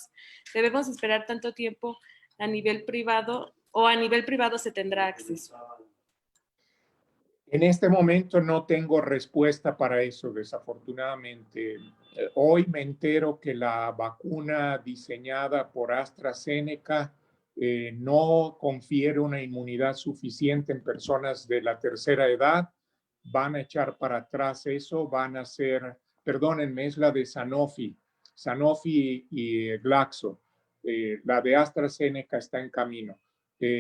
[SPEAKER 1] ¿Debemos esperar tanto tiempo a nivel privado o a nivel privado se tendrá acceso?
[SPEAKER 2] En este momento no tengo respuesta para eso, desafortunadamente. Hoy me entero que la vacuna diseñada por AstraZeneca no confiere una inmunidad suficiente en personas de la tercera edad. Van a echar para atrás eso, van a hacer, perdónenme, es la de Sanofi, Sanofi y Glaxo. La de AstraZeneca está en camino.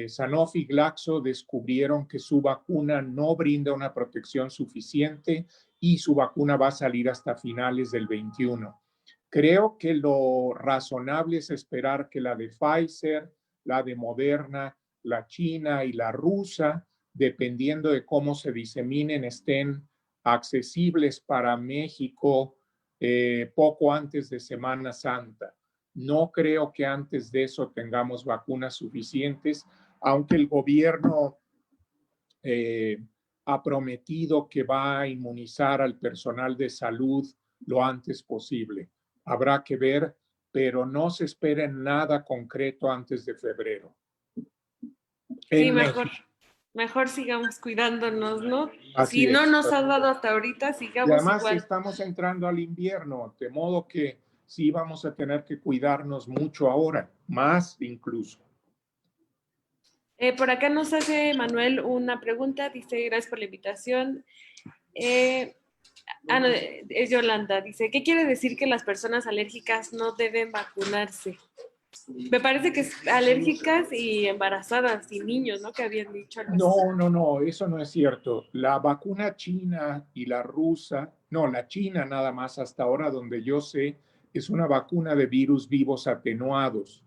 [SPEAKER 2] Sanofi y Glaxo descubrieron que su vacuna no brinda una protección suficiente y su vacuna va a salir hasta finales del 21. Creo que lo razonable es esperar que la de Pfizer, la de Moderna, la china y la rusa, dependiendo de cómo se diseminen, estén accesibles para México poco antes de Semana Santa. No creo que antes de eso tengamos vacunas suficientes, aunque el gobierno ha prometido que va a inmunizar al personal de salud lo antes posible. Habrá que ver, pero no se espera nada concreto antes de febrero.
[SPEAKER 1] Sí, mejor sigamos cuidándonos, ¿no?
[SPEAKER 2] Así
[SPEAKER 1] si no
[SPEAKER 2] es.
[SPEAKER 1] nos ha dado hasta ahorita,
[SPEAKER 2] Y
[SPEAKER 1] sigamos
[SPEAKER 2] además
[SPEAKER 1] igual.
[SPEAKER 2] estamos entrando al invierno, de modo que sí vamos a tener que cuidarnos mucho ahora, más incluso.
[SPEAKER 1] Por acá nos hace Manuel una pregunta, dice, gracias por la invitación. No, es Yolanda, dice, ¿qué quiere decir que las personas alérgicas no deben vacunarse? Me parece que es alérgicas y embarazadas y niños, ¿no? Que habían dicho algo así.
[SPEAKER 2] No, eso no es cierto. La vacuna china y la rusa, no, la china nada más hasta ahora donde yo sé, es una vacuna de virus vivos atenuados.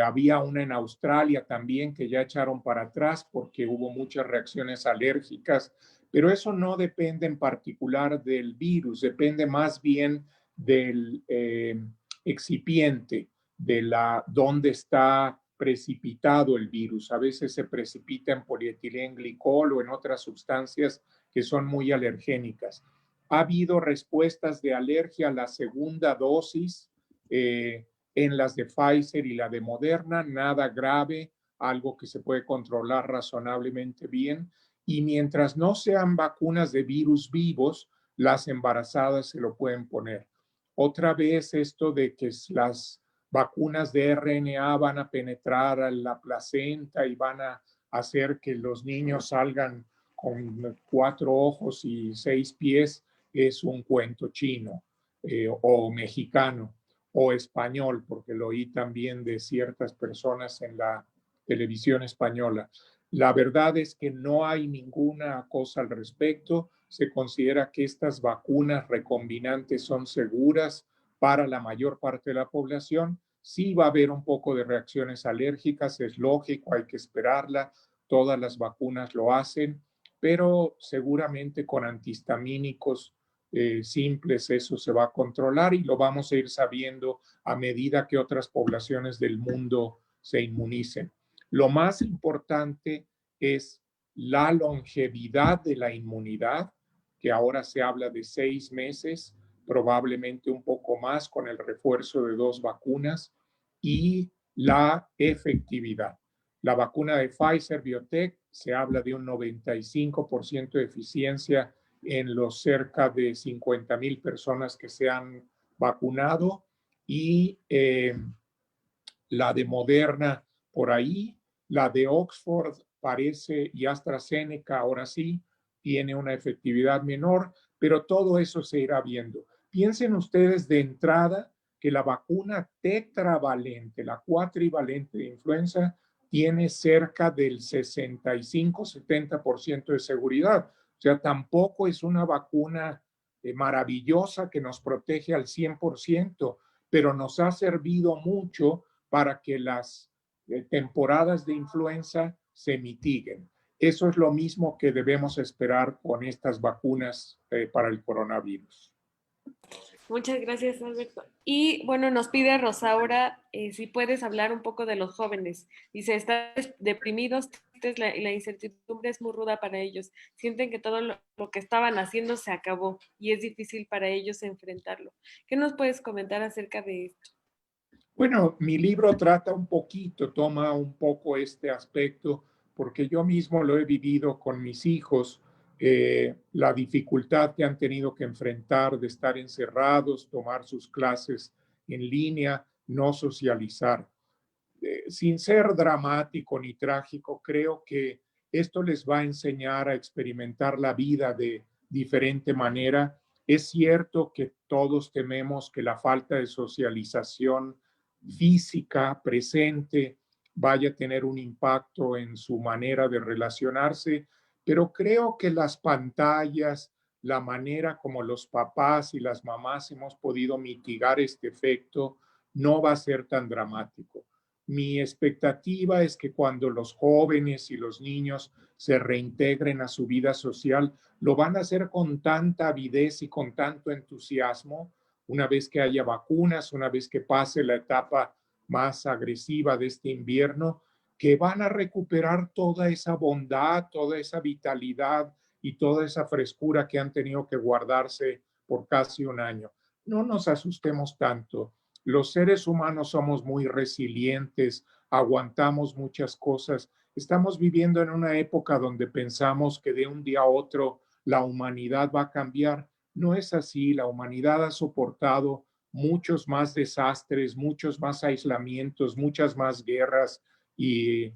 [SPEAKER 2] Había una en Australia también que ya echaron para atrás porque hubo muchas reacciones alérgicas, pero eso no depende en particular del virus, depende más bien del excipiente, de dónde está precipitado el virus. A veces se precipita en polietilenglicol o en otras sustancias que son muy alergénicas. Ha habido respuestas de alergia a la segunda dosis en las de Pfizer y la de Moderna, nada grave, algo que se puede controlar razonablemente bien. Y mientras no sean vacunas de virus vivos, las embarazadas se lo pueden poner. Otra vez esto de que las vacunas de RNA van a penetrar a la placenta y van a hacer que los niños salgan con 4 ojos y 6 pies, es un cuento chino o mexicano o español, porque lo oí también de ciertas personas en la televisión española. La verdad es que no hay ninguna cosa al respecto. Se considera que estas vacunas recombinantes son seguras para la mayor parte de la población. Sí va a haber un poco de reacciones alérgicas, es lógico, hay que esperarla. Todas las vacunas lo hacen, pero seguramente con antihistamínicos simples eso se va a controlar y lo vamos a ir sabiendo a medida que otras poblaciones del mundo se inmunicen. Lo más importante es la longevidad de la inmunidad, que ahora se habla de 6 meses, probablemente un poco más con el refuerzo de 2 vacunas, y la efectividad. La vacuna de Pfizer Biotech se habla de un 95% de eficiencia en los cerca de 50,000 personas que se han vacunado, y la de Moderna por ahí, la de Oxford parece, y AstraZeneca ahora sí tiene una efectividad menor, pero todo eso se irá viendo. Piensen ustedes de entrada que la vacuna tetravalente, la cuatrivalente de influenza, tiene cerca del 65-70% de seguridad. O sea, tampoco es una vacuna maravillosa que nos protege al 100%, pero nos ha servido mucho para que las temporadas de influenza se mitiguen. Eso es lo mismo que debemos esperar con estas vacunas para el coronavirus.
[SPEAKER 1] Muchas gracias, Alberto. Y bueno, nos pide Rosaura si puedes hablar un poco de los jóvenes. Dice, están deprimidos, la incertidumbre es muy ruda para ellos. Sienten que todo lo que estaban haciendo se acabó y es difícil para ellos enfrentarlo. ¿Qué nos puedes comentar acerca de esto?
[SPEAKER 2] Bueno, mi libro trata un poquito, toma un poco este aspecto, porque yo mismo lo he vivido con mis hijos, la dificultad que han tenido que enfrentar de estar encerrados, tomar sus clases en línea, no socializar. Sin ser dramático ni trágico, creo que esto les va a enseñar a experimentar la vida de diferente manera. Es cierto que todos tememos que la falta de socialización física presente vaya a tener un impacto en su manera de relacionarse, pero creo que las pantallas, la manera como los papás y las mamás hemos podido mitigar este efecto, no va a ser tan dramático. Mi expectativa es que cuando los jóvenes y los niños se reintegren a su vida social, lo van a hacer con tanta avidez y con tanto entusiasmo, una vez que haya vacunas, una vez que pase la etapa más agresiva de este invierno, que van a recuperar toda esa bondad, toda esa vitalidad y toda esa frescura que han tenido que guardarse por casi un año. No nos asustemos tanto. Los seres humanos somos muy resilientes, aguantamos muchas cosas. Estamos viviendo en una época donde pensamos que de un día a otro la humanidad va a cambiar. No es así. La humanidad ha soportado muchos más desastres, muchos más aislamientos, muchas más guerras y,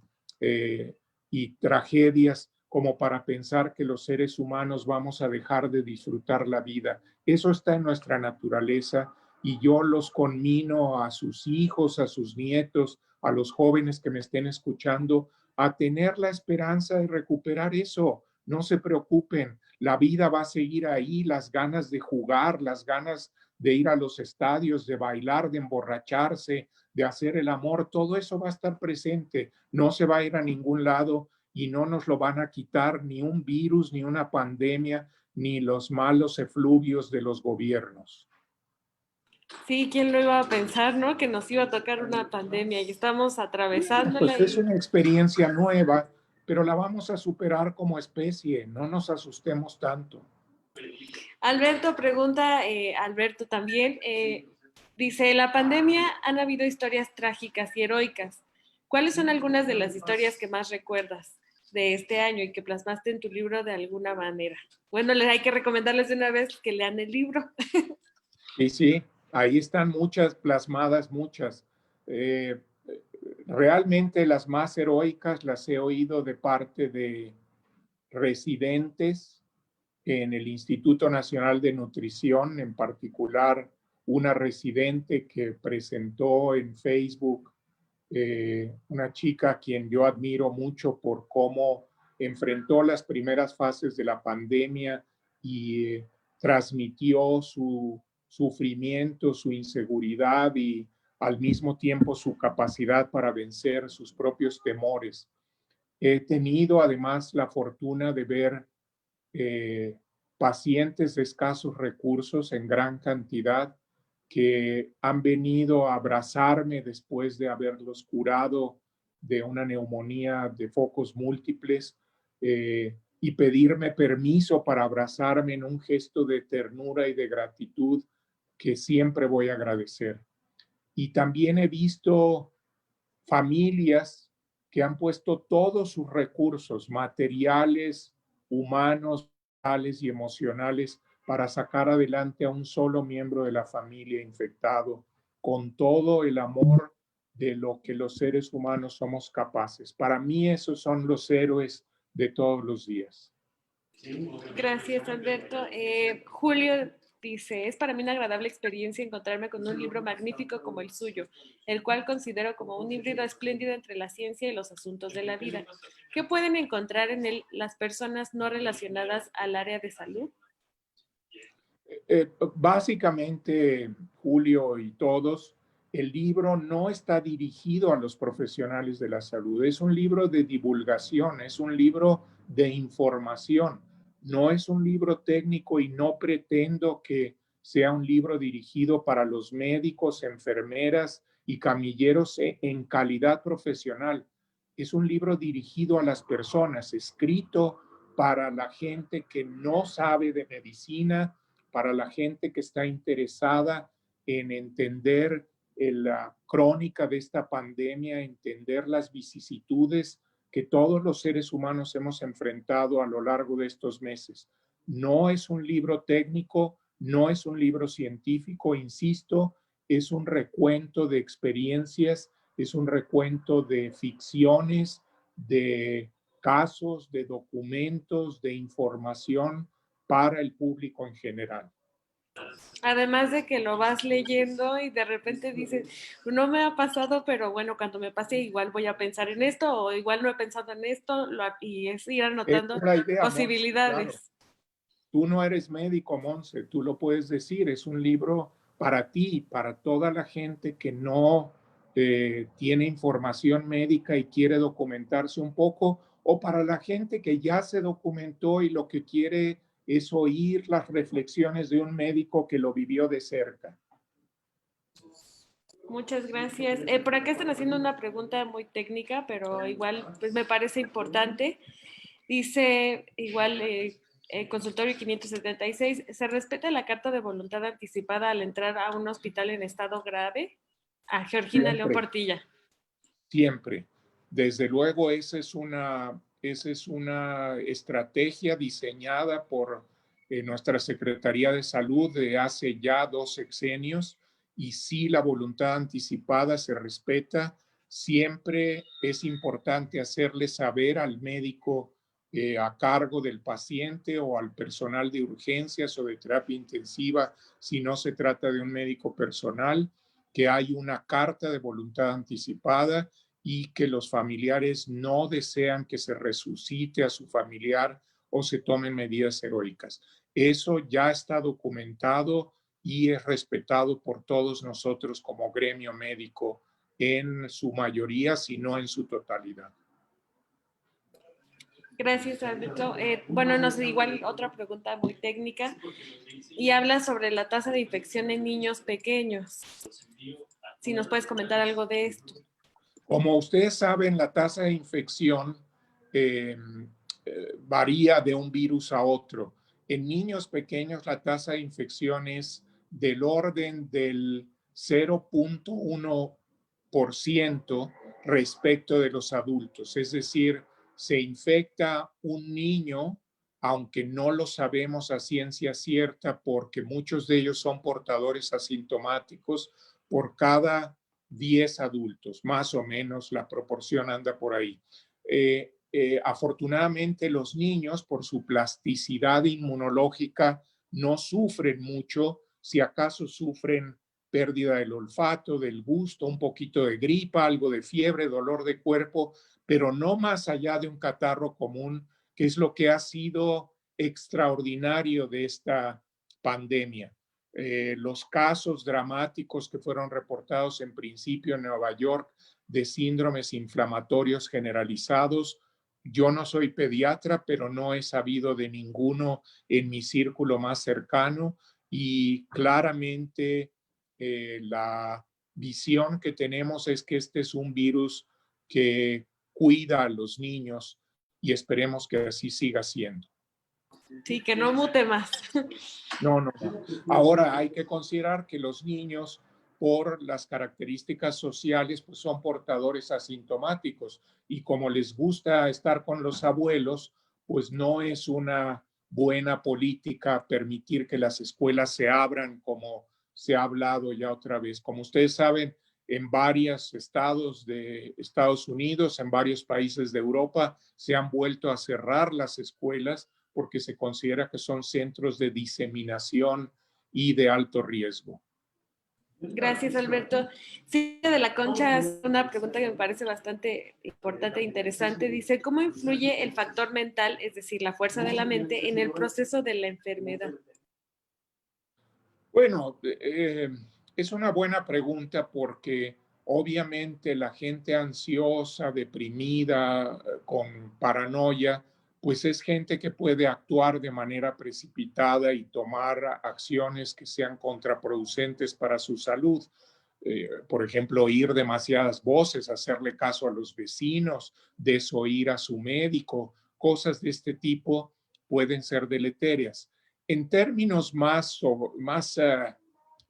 [SPEAKER 2] y tragedias como para pensar que los seres humanos vamos a dejar de disfrutar la vida. Eso está en nuestra naturaleza, y yo los conmino a sus hijos, a sus nietos, a los jóvenes que me estén escuchando, a tener la esperanza de recuperar eso. No se preocupen, la vida va a seguir ahí, las ganas de jugar, las ganas de ir a los estadios, de bailar, de emborracharse, de hacer el amor, todo eso va a estar presente, no se va a ir a ningún lado, y no nos lo van a quitar ni un virus, ni una pandemia, ni los malos efluvios de los gobiernos.
[SPEAKER 1] Sí, ¿quién lo iba a pensar, no? Que nos iba a tocar una pandemia y estamos atravesándola
[SPEAKER 2] Pues es
[SPEAKER 1] y...
[SPEAKER 2] una experiencia nueva, pero la vamos a superar como especie, no nos asustemos tanto.
[SPEAKER 1] Alberto pregunta, Alberto también, dice, en la pandemia han habido historias trágicas y heroicas. ¿Cuáles son algunas de las historias que más recuerdas de este año y que plasmaste en tu libro de alguna manera? Bueno, les hay que recomendarles de una vez que lean el libro.
[SPEAKER 2] Y sí, ahí están muchas plasmadas, muchas. Eh, Realmente las más heroicas las he oído de parte de residentes en el Instituto Nacional de Nutrición, en particular una residente que presentó en Facebook, una chica a quien yo admiro mucho por cómo enfrentó las primeras fases de la pandemia y transmitió su sufrimiento, su inseguridad y al mismo tiempo su capacidad para vencer sus propios temores. He tenido además la fortuna de ver eh, pacientes de escasos recursos en gran cantidad que han venido a abrazarme después de haberlos curado de una neumonía de focos múltiples, y pedirme permiso para abrazarme en un gesto de ternura y de gratitud que siempre voy a agradecer. Y también he visto familias que han puesto todos sus recursos materiales, humanos, mentales y emocionales para sacar adelante a un solo miembro de la familia infectado con todo el amor de lo que los seres humanos somos capaces. Para mí esos son los héroes de todos los días.
[SPEAKER 1] Gracias, Alberto. Julio dice, es para mí una agradable experiencia encontrarme con un libro magnífico como el suyo, el cual considero como un híbrido espléndido entre la ciencia y los asuntos de la vida. ¿Qué pueden encontrar en él las personas no relacionadas al área de salud?
[SPEAKER 2] Básicamente, Julio y todos, el libro no está dirigido a los profesionales de la salud, es un libro de divulgación, es un libro de información, no es un libro técnico y no pretendo que sea un libro dirigido para los médicos, enfermeras y camilleros en calidad profesional. Es un libro dirigido a las personas, escrito para la gente que no sabe de medicina, para la gente que está interesada en entender la crónica de esta pandemia, entender las vicisitudes que todos los seres humanos hemos enfrentado a lo largo de estos meses. No es un libro técnico, no es un libro científico, insisto, es un recuento de experiencias, es un recuento de ficciones, de casos, de documentos, de información para el público en general.
[SPEAKER 1] Además de que lo vas leyendo y de repente dices, no me ha pasado, pero bueno, cuando me pase igual voy a pensar en esto o igual no he pensado en esto y es ir
[SPEAKER 2] Esa
[SPEAKER 1] anotando
[SPEAKER 2] es la idea, Monse, claro.
[SPEAKER 1] posibilidades.
[SPEAKER 2] Tú no eres médico, Monse, tú lo puedes decir, es un libro para ti, para toda la gente que no tiene información médica y quiere documentarse un poco, o para la gente que ya se documentó y lo que quiere es oír las reflexiones de un médico que lo vivió de cerca.
[SPEAKER 1] Muchas gracias. Por acá están haciendo una pregunta muy técnica, pero igual pues me parece importante. Dice igual consultorio 576, ¿se respeta la carta de voluntad anticipada al entrar a un hospital en estado grave? A Georgina León
[SPEAKER 2] Siempre,
[SPEAKER 1] Portilla.
[SPEAKER 2] siempre. Desde luego, esa es una estrategia diseñada por nuestra Secretaría de Salud de hace ya 2 sexenios y si la voluntad anticipada se respeta, siempre es importante hacerle saber al médico a cargo del paciente o al personal de urgencias o de terapia intensiva, si no se trata de un médico personal, que hay una carta de voluntad anticipada y que los familiares no desean que se resucite a su familiar o se tomen medidas heroicas. Eso ya está documentado y es respetado por todos nosotros como gremio médico en su mayoría, si no en su totalidad.
[SPEAKER 1] Gracias, Alberto. Bueno, no sé, igual otra pregunta muy técnica y habla sobre la tasa de infección en niños pequeños. Si nos puedes comentar algo de esto.
[SPEAKER 2] Como ustedes saben, la tasa de infección eh, varía de un virus a otro. En niños pequeños la tasa de infección es del orden del 0.1% respecto de los adultos. Es decir, se infecta un niño, aunque no lo sabemos a ciencia cierta porque muchos de ellos son portadores asintomáticos, por cada 10 adultos, más o menos la proporción anda por ahí. Afortunadamente los niños, por su plasticidad inmunológica, no sufren mucho, si acaso sufren pérdida del olfato, del gusto, un poquito de gripa, algo de fiebre, dolor de cuerpo, pero no más allá de un catarro común, que es lo que ha sido extraordinario de esta pandemia. Los casos dramáticos que fueron reportados en principio en Nueva York de síndromes inflamatorios generalizados. Yo no soy pediatra, pero no he sabido de ninguno en mi círculo más cercano y claramente la visión que tenemos es que este es un virus que cuida a los niños y esperemos que así siga siendo.
[SPEAKER 1] Sí, que no mute más.
[SPEAKER 2] No, no, no. Ahora hay que considerar que los niños, por las características sociales, pues son portadores asintomáticos y como les gusta estar con los abuelos, pues no es una buena política permitir que las escuelas se abran como se ha hablado ya otra vez. Como ustedes saben, en varios estados de Estados Unidos, en varios países de Europa, se han vuelto a cerrar las escuelas porque se considera que son centros de diseminación y de alto riesgo.
[SPEAKER 1] Gracias, Alberto. Sí, de la Concha es una pregunta que me parece bastante importante e interesante. Dice, ¿cómo influye el factor mental, es decir, la fuerza de la mente, en el proceso de la enfermedad?
[SPEAKER 2] Bueno, es una buena pregunta porque obviamente la gente ansiosa, deprimida, con paranoia, pues es gente que puede actuar de manera precipitada y tomar acciones que sean contraproducentes para su salud. Por ejemplo, oír demasiadas voces, hacerle caso a los vecinos, desoír a su médico, cosas de este tipo pueden ser deleterias. En términos más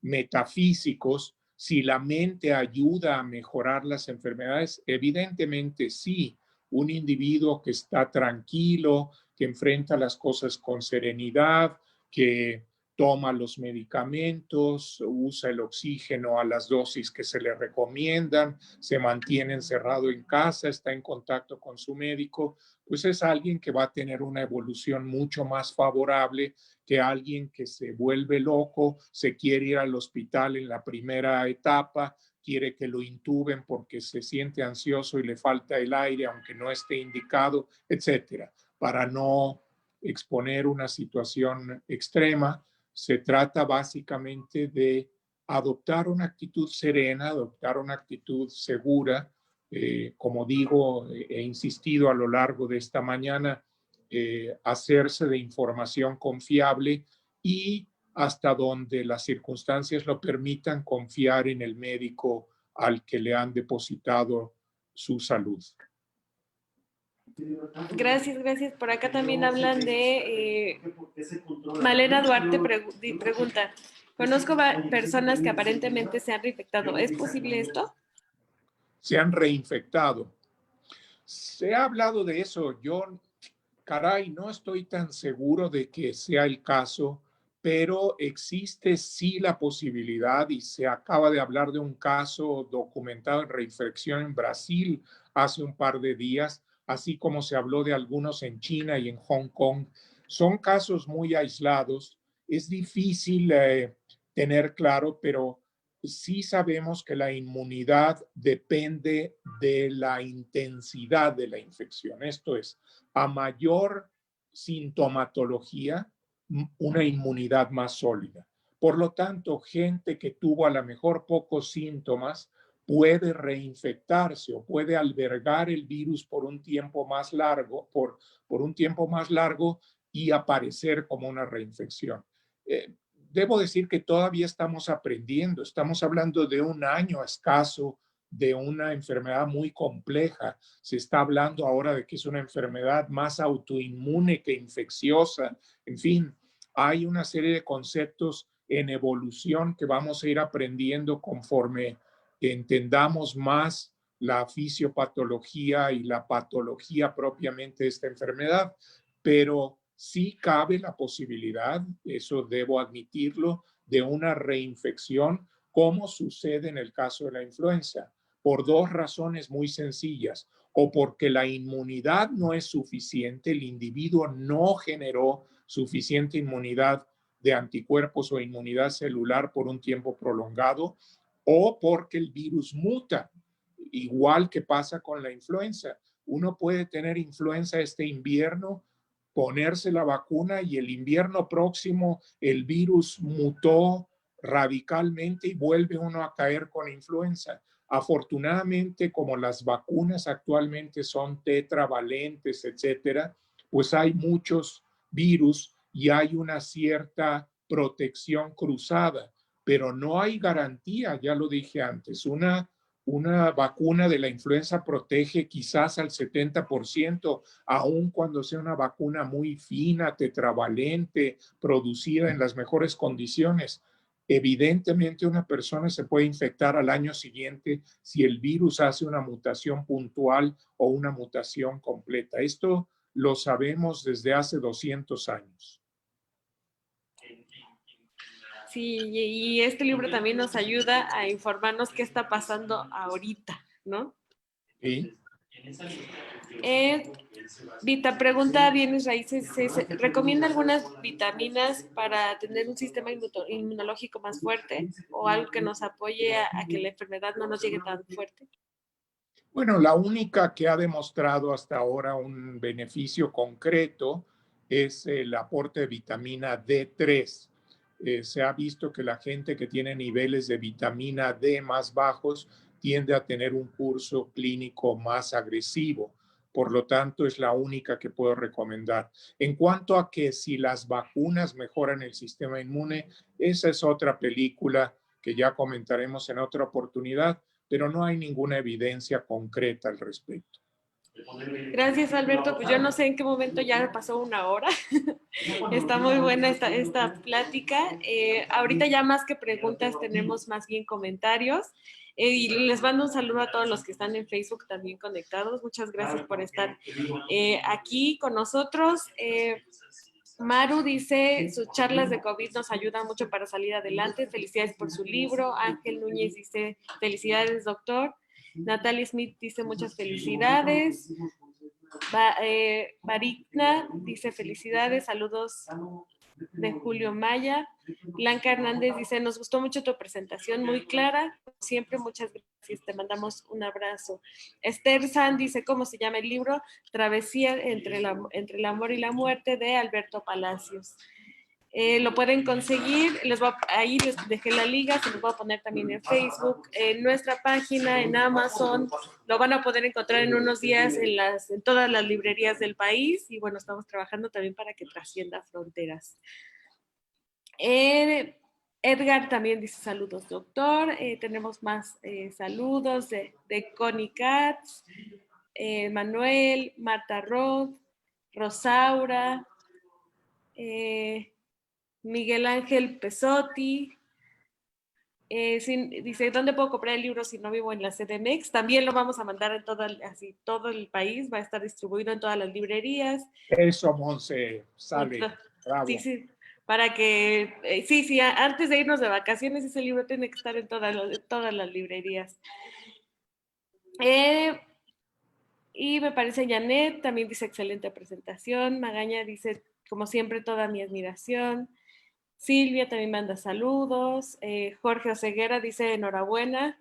[SPEAKER 2] metafísicos, si la mente ayuda a mejorar las enfermedades, evidentemente sí. Un individuo que está tranquilo, que enfrenta las cosas con serenidad, que toma los medicamentos, usa el oxígeno a las dosis que se le recomiendan, se mantiene encerrado en casa, está en contacto con su médico, pues es alguien que va a tener una evolución mucho más favorable que alguien que se vuelve loco, se quiere ir al hospital en la primera etapa, quiere que lo intuben porque se siente ansioso y le falta el aire, aunque no esté indicado, etcétera. Para no exponer una situación extrema, se trata básicamente de adoptar una actitud serena, adoptar una actitud segura. Como digo, he insistido a lo largo de esta mañana, hacerse de información confiable y hasta donde las circunstancias lo permitan, confiar en el médico al que le han depositado su salud.
[SPEAKER 1] Gracias, gracias. Por acá también hablan de Malena Duarte pregunta, conozco personas que aparentemente se han reinfectado. ¿Es posible esto?
[SPEAKER 2] Se han reinfectado. Se ha hablado de eso. Yo, caray, no estoy tan seguro de que sea el caso, pero existe sí la posibilidad y se acaba de hablar de un caso documentado en reinfección en Brasil hace un par de días, así como se habló de algunos en China y en Hong Kong. Son casos muy aislados. Es difícil tener claro, pero sí sabemos que la inmunidad depende de la intensidad de la infección. Esto es, a mayor sintomatología, una inmunidad más sólida. Por lo tanto, gente que tuvo a lo mejor pocos síntomas puede reinfectarse o puede albergar el virus por un tiempo más largo, por un tiempo más largo y aparecer como una reinfección. Debo decir que todavía estamos aprendiendo, estamos hablando de un año escaso de una enfermedad muy compleja. Se está hablando ahora de que es una enfermedad más autoinmune que infecciosa. En fin, hay una serie de conceptos en evolución que vamos a ir aprendiendo conforme entendamos más la fisiopatología y la patología propiamente de esta enfermedad, pero sí cabe la posibilidad, eso debo admitirlo, de una reinfección, como sucede en el caso de la influenza, por dos razones muy sencillas, o porque la inmunidad no es suficiente, el individuo no generó suficiente inmunidad de anticuerpos o inmunidad celular por un tiempo prolongado, o porque el virus muta, igual que pasa con la influenza. Uno puede tener influenza este invierno, ponerse la vacuna y el invierno próximo el virus mutó radicalmente y vuelve uno a caer con influenza. Afortunadamente, como las vacunas actualmente son tetravalentes, etcétera, pues hay muchos virus y hay una cierta protección cruzada, pero no hay garantía, ya lo dije antes. Una Una vacuna de la influenza protege quizás al 70%, aun cuando sea una vacuna muy fina, tetravalente, producida en las mejores condiciones. Evidentemente, una persona se puede infectar al año siguiente si el virus hace una mutación puntual o una mutación completa. Esto lo sabemos desde hace 200 años.
[SPEAKER 1] Sí, y este libro también nos ayuda a informarnos qué está pasando ahorita, ¿no?
[SPEAKER 2] ¿Sí?
[SPEAKER 1] Vita pregunta bienes raíces, ¿se recomienda algunas vitaminas para tener un sistema inmunológico más fuerte o algo que nos apoye a que la enfermedad no nos llegue tan fuerte?
[SPEAKER 2] Bueno, la única que ha demostrado hasta ahora un beneficio concreto es el aporte de vitamina D3. Se ha visto que la gente que tiene niveles de vitamina D más bajos tiende a tener un curso clínico más agresivo. Por lo tanto, es la única que puedo recomendar. En cuanto a que si las vacunas mejoran el sistema inmune, esa es otra película que ya comentaremos en otra oportunidad, pero no hay ninguna evidencia concreta al respecto.
[SPEAKER 1] Gracias, Alberto. Pues yo no sé en qué momento ya pasó una hora. Está muy buena esta plática. Ahorita ya más que preguntas tenemos más bien comentarios. Y les mando un saludo a todos los que están en Facebook también conectados. Muchas gracias por estar aquí con nosotros. Maru dice, sus charlas de COVID nos ayudan mucho para salir adelante. Felicidades por su libro. Ángel Núñez dice, felicidades, doctor. Natalie Smith dice, muchas felicidades. Barigna dice, felicidades, saludos de Julio Maya. Blanca Hernández dice, nos gustó mucho tu presentación, muy clara. Siempre, muchas gracias. Te mandamos un abrazo. Esther San dice, ¿cómo se llama el libro? Travesía entre el amor y la muerte, de Alberto Palacios. Lo pueden conseguir, ahí les dejé la liga, se los voy a poner también en Facebook, en nuestra página, en Amazon, lo van a poder encontrar en unos días en todas las librerías del país, y bueno, estamos trabajando también para que trascienda fronteras. Edgar también dice saludos, doctor. Tenemos más saludos de Connie Katz, Manuel, Marta Roth, Rosaura, Miguel Ángel Pesotti. Dice, ¿dónde puedo comprar el libro si no vivo en la CDMX? También lo vamos a mandar en todo el país, va a estar distribuido en todas las librerías.
[SPEAKER 2] Eso, Monse, sale. Bravo.
[SPEAKER 1] Sí, para que, sí, antes de irnos de vacaciones, ese libro tiene que estar en todas las librerías. Y me parece Janet, también dice excelente presentación. Magaña dice, como siempre, toda mi admiración. Silvia también manda saludos. Jorge Oseguera dice enhorabuena.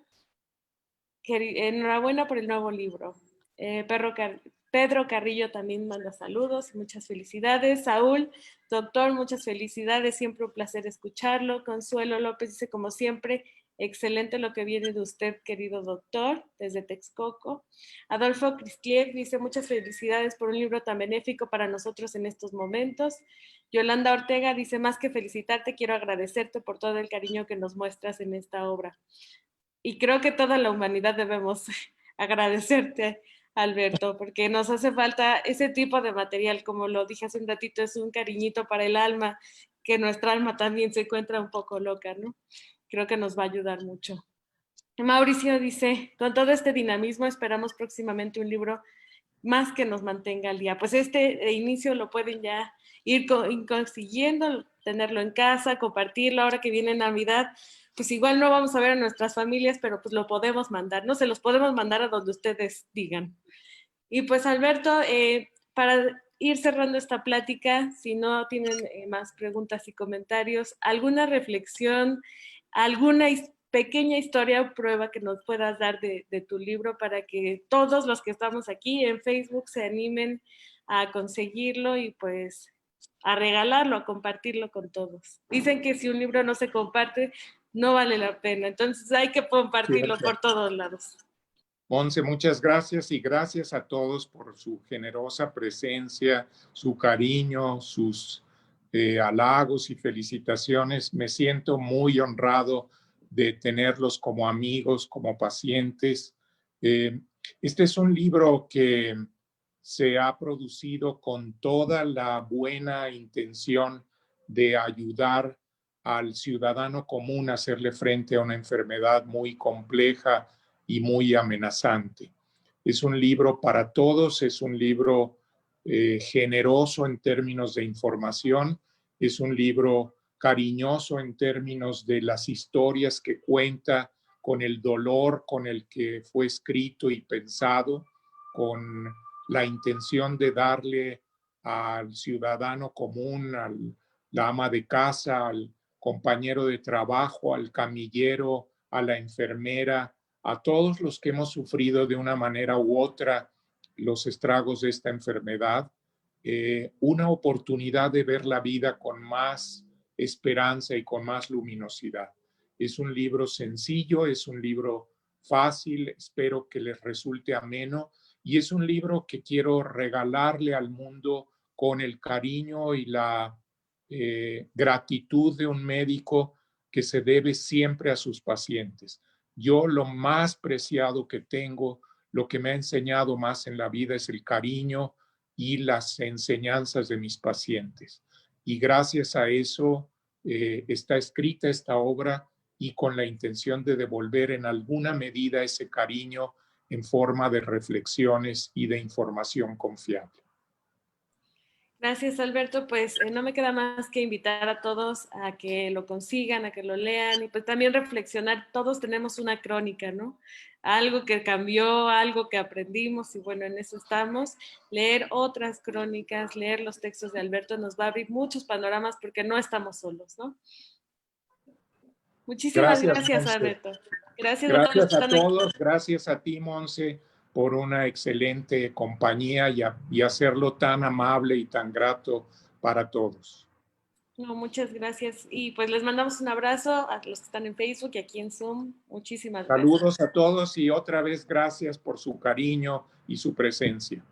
[SPEAKER 1] Enhorabuena por el nuevo libro. Pedro Carrillo también manda saludos, muchas felicidades. Saúl, doctor, muchas felicidades, siempre un placer escucharlo. Consuelo López dice, como siempre, excelente lo que viene de usted, querido doctor, desde Texcoco. Adolfo Cristliev dice, muchas felicidades por un libro tan benéfico para nosotros en estos momentos. Yolanda Ortega dice, más que felicitarte, quiero agradecerte por todo el cariño que nos muestras en esta obra. Y creo que toda la humanidad debemos agradecerte, Alberto, porque nos hace falta ese tipo de material, como lo dije hace un ratito, es un cariñito para el alma, que nuestra alma también se encuentra un poco loca, ¿no? Creo que nos va a ayudar mucho. Mauricio dice, con todo este dinamismo esperamos próximamente un libro más que nos mantenga al día. Pues este inicio lo pueden ya ir consiguiendo, tenerlo en casa, compartirlo. Ahora que viene Navidad, pues igual no vamos a ver a nuestras familias, pero pues lo podemos mandar, ¿no? Se los podemos mandar a donde ustedes digan. Y pues Alberto, para ir cerrando esta plática, si no tienen más preguntas y comentarios, alguna reflexión, alguna pequeña historia o prueba que nos puedas dar de tu libro para que todos los que estamos aquí en Facebook se animen a conseguirlo y pues a regalarlo, a compartirlo con todos. Dicen que si un libro no se comparte, no vale la pena, entonces hay que compartirlo por todos lados.
[SPEAKER 2] Monse, muchas gracias y gracias a todos por su generosa presencia, su cariño, sus halagos y felicitaciones. Me siento muy honrado de tenerlos como amigos, como pacientes. Este es un libro que se ha producido con toda la buena intención de ayudar al ciudadano común a hacerle frente a una enfermedad muy compleja y muy amenazante. Es un libro para todos, es un libro generoso en términos de información, es un libro cariñoso en términos de las historias que cuenta, con el dolor con el que fue escrito y pensado, con la intención de darle al ciudadano común, a la ama de casa, al compañero de trabajo, al camillero, a la enfermera, a todos los que hemos sufrido de una manera u otra los estragos de esta enfermedad, una oportunidad de ver la vida con más esperanza y con más luminosidad. Es un libro sencillo, es un libro fácil, espero que les resulte ameno, y es un libro que quiero regalarle al mundo con el cariño y la gratitud de un médico que se debe siempre a sus pacientes. Yo lo más preciado que tengo, lo que me ha enseñado más en la vida es el cariño y las enseñanzas de mis pacientes. Y gracias a eso está escrita esta obra y con la intención de devolver en alguna medida ese cariño en forma de reflexiones y de información confiable.
[SPEAKER 1] Gracias, Alberto. Pues no me queda más que invitar a todos a que lo consigan, a que lo lean y pues también reflexionar. Todos tenemos una crónica, ¿no? Algo que cambió, algo que aprendimos y bueno, en eso estamos. Leer otras crónicas, leer los textos de Alberto nos va a abrir muchos panoramas porque no estamos solos, ¿no? Muchísimas gracias,
[SPEAKER 2] Monse.
[SPEAKER 1] Alberto. Gracias a todos los
[SPEAKER 2] Gracias
[SPEAKER 1] que
[SPEAKER 2] a
[SPEAKER 1] están aquí.
[SPEAKER 2] todos, gracias a ti, Monse, por una excelente compañía y hacerlo tan amable y tan grato para todos.
[SPEAKER 1] No, muchas gracias. Y pues les mandamos un abrazo a los que están en Facebook y aquí en Zoom. Muchísimas gracias.
[SPEAKER 2] Saludos a todos y otra vez gracias por su cariño y su presencia.